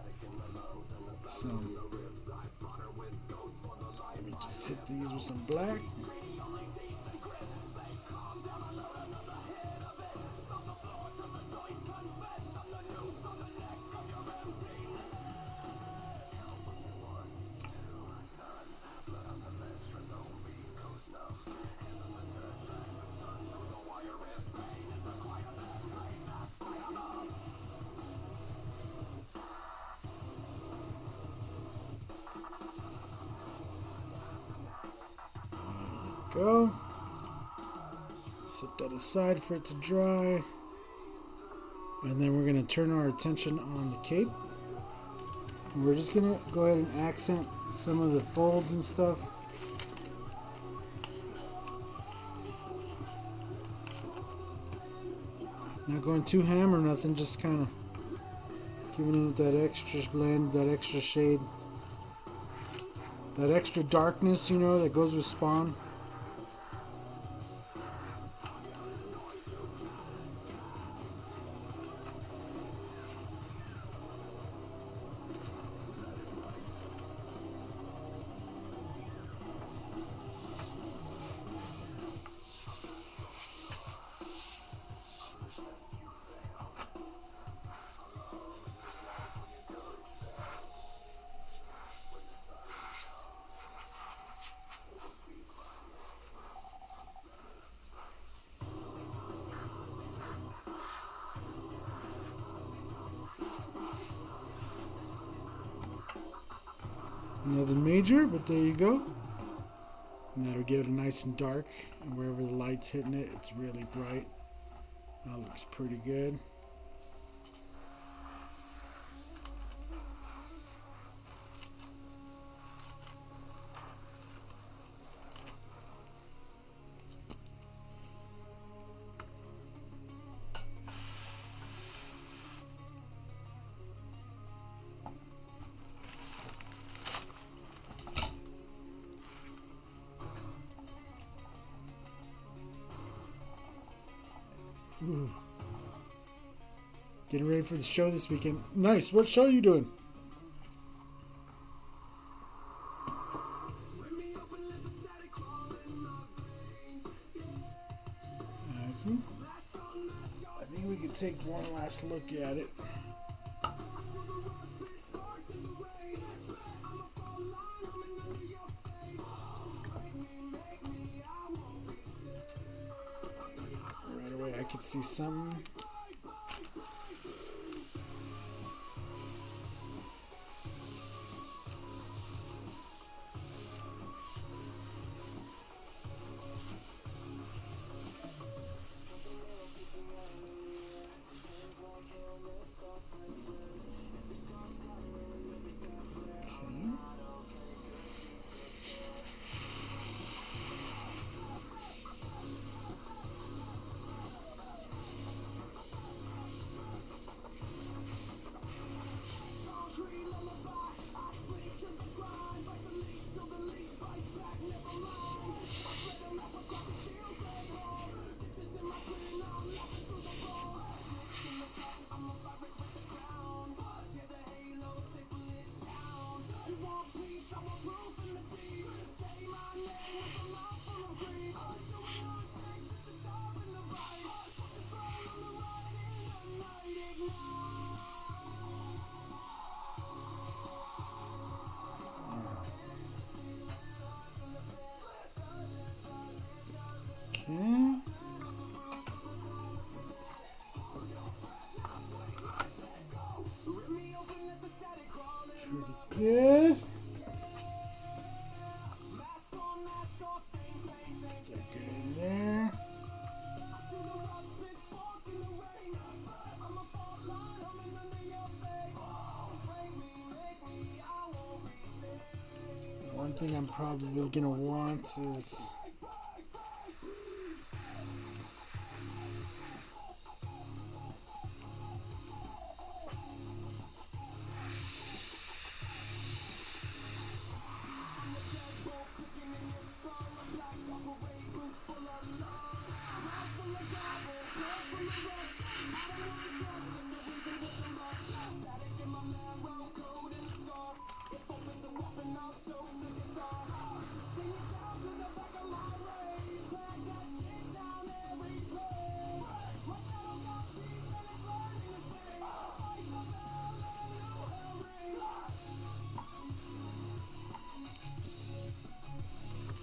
So let me just hit these with some black. go. Set that aside for it to dry. And then we're going to turn our attention on the cape. And we're just going to go ahead and accent some of the folds and stuff. Not going too ham or nothing, just kind of giving it that extra blend, that extra shade, that extra darkness, you know, that goes with Spawn. Nothing major, but there you go. And that'll give it a nice and dark. And wherever the light's hitting it, it's really bright. That looks pretty good. Ooh. Getting ready for the show this weekend. Nice. What show are you doing? I think we could take one last look at it. I could see some. Okay. Pretty good. Get it in there. One thing I'm probably gonna want is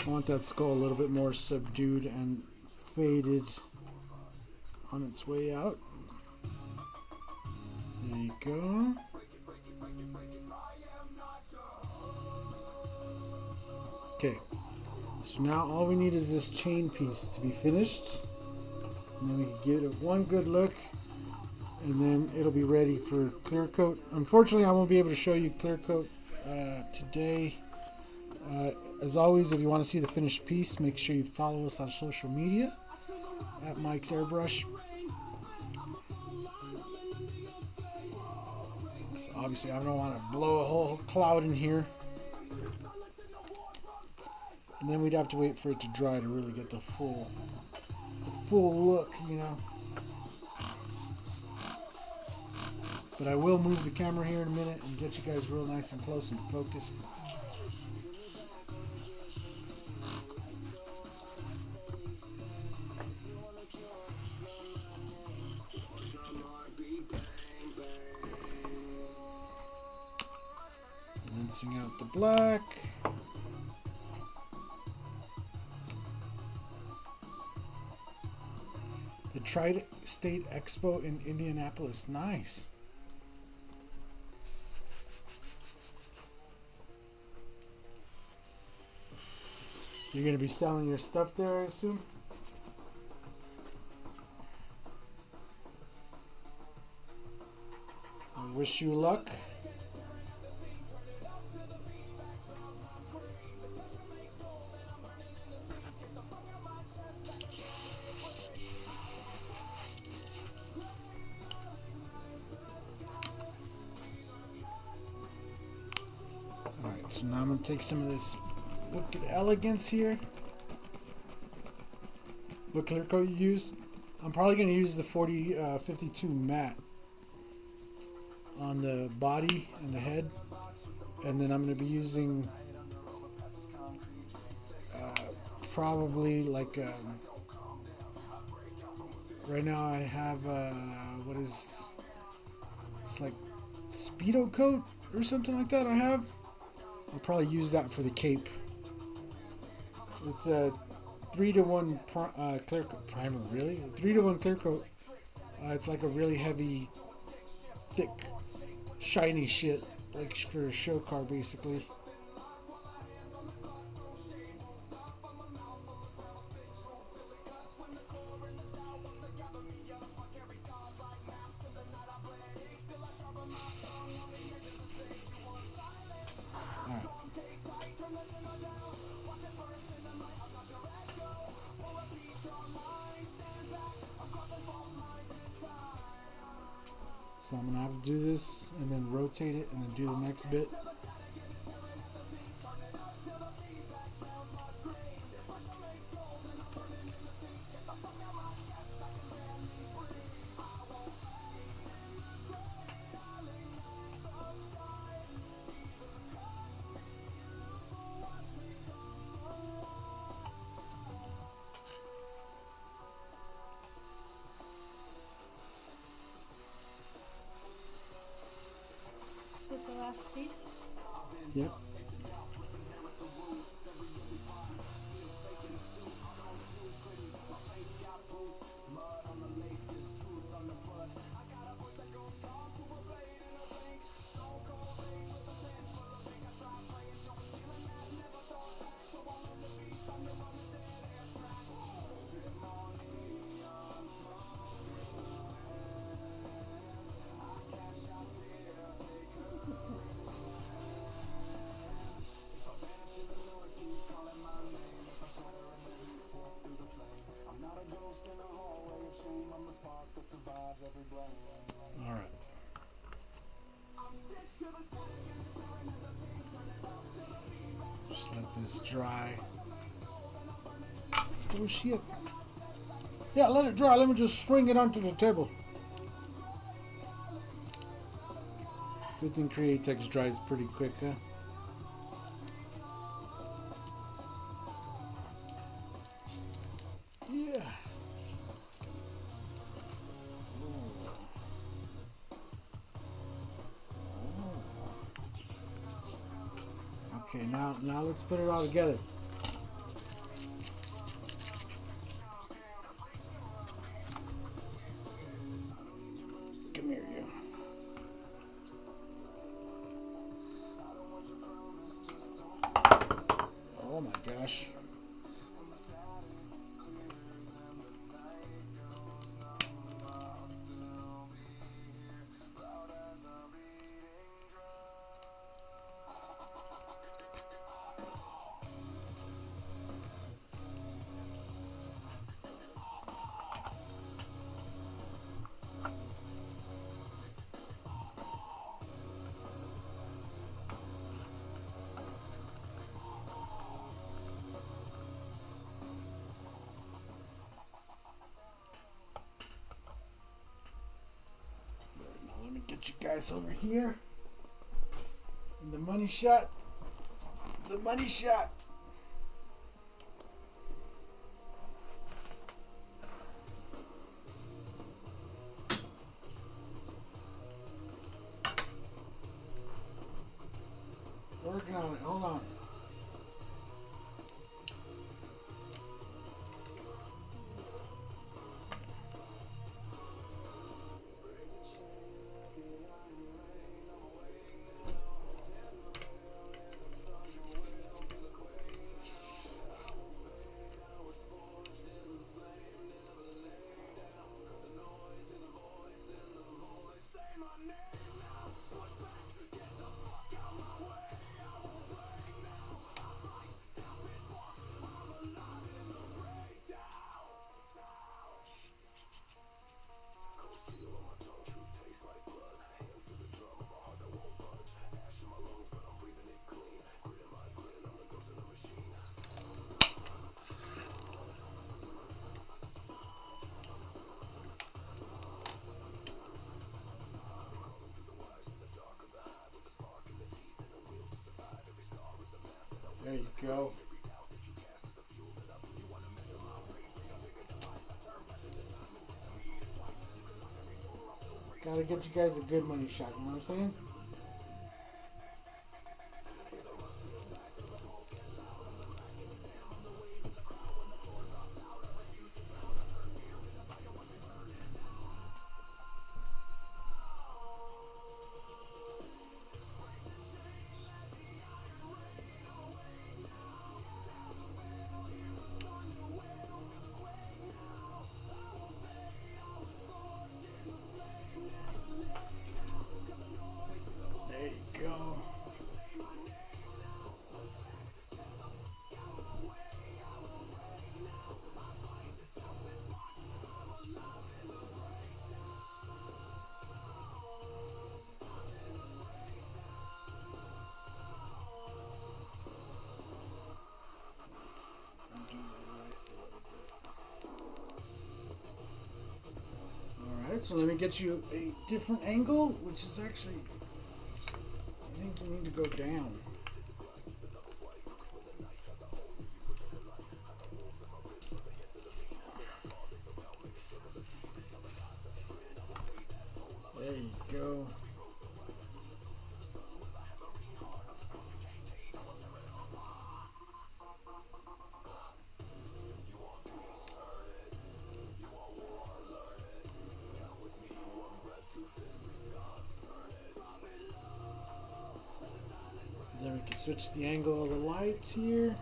I want that skull a little bit more subdued and faded on its way out. There you go. Okay, So now all we need is this chain piece to be finished. And then we can give it one good look. And then it'll be ready for clear coat. Unfortunately, I won't be able to show you clear coat today. As always, if you want to see the finished piece, make sure you follow us on social media at Mike's Airbrush. So obviously, I don't want to blow a whole cloud in here. And then we'd have to wait for it to dry to really get the full look, you know. But I will move the camera here in a minute and get you guys real nice and close and focused. Rinsing out the black. The Tri-State Expo in Indianapolis. Nice. You're going to be selling your stuff there, I assume? I wish you luck. Alright, so now I'm going to take some of this Wicked Elegance here. What clear coat you use? I'm probably going to use the 52 matte on the body and the head, and then I'm going to be using probably like right now I have it's like Speedo coat or something like that. I'll probably use that for the cape. It's a 3-to-1 clear coat primer, really? 3-to-1 clear coat. It's like a really heavy, thick, shiny shit, like for a show car, basically. So I'm going to have to do this and then rotate it and then do the next bit. Is the last piece? Yep. All right. Just let this dry. Oh shit. Yeah, let it dry. Let me just swing it onto the table. Good thing Createx dries pretty quick, huh? Yeah. Okay, now let's put it all together. Come here, you. Oh my gosh. guys over here. And the money shot. The money shot. Working on it. Hold on. There you go. Gotta get you guys a good money shot, you know what I'm saying? So let me get you a different angle, which is actually, I think you need to go down. There you go. Then we can switch the angle of the lights here.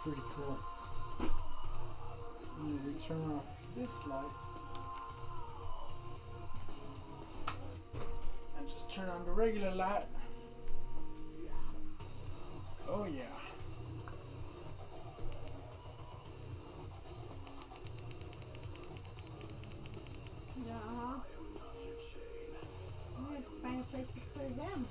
Pretty cool. I'm going to turn off this light and just turn on the regular light. Oh yeah. Yeah. I have to find a place to put them.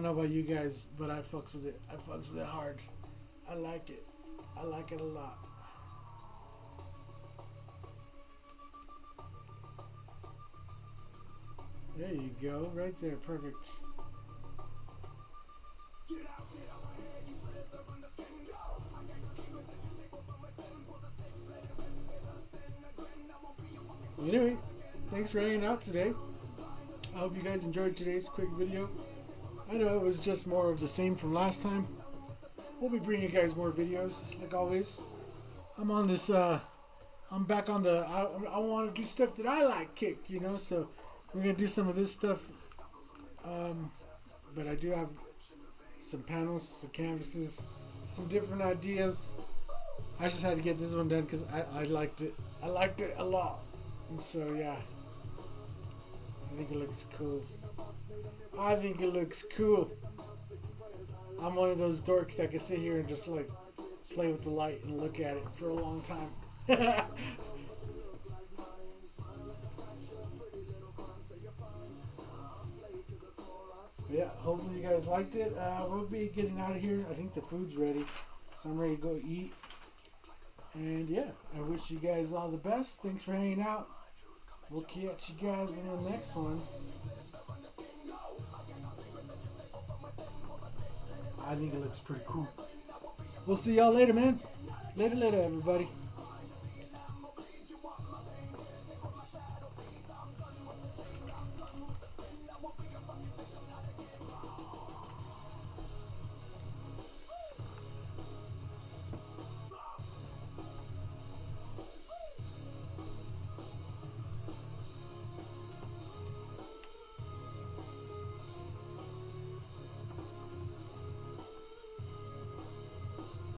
know about you guys, but I fucks with it. I fucks with it hard. I like it. I like it a lot. There you go, right there, perfect. Anyway, thanks for hanging out today. I hope you guys enjoyed today's quick video. I know it was just more of the same from last time. We'll be bringing you guys more videos, like always. I'm on this, I'm back on the, I want to do stuff that I like kick, you know, so we're going to do some of this stuff. But I do have some panels, some canvases, some different ideas. I just had to get this one done because I liked it. I liked it a lot. And so, yeah. I think it looks cool. I think it looks cool. I'm one of those dorks that can sit here and just like play with the light and look at it for a long time. But yeah, hopefully you guys liked it. We'll be getting out of here. I think the food's ready, so I'm ready to go eat. And yeah, I wish you guys all the best. Thanks for hanging out. We'll catch you guys in the next one. I think it looks pretty cool. We'll see y'all later, man. Later, everybody.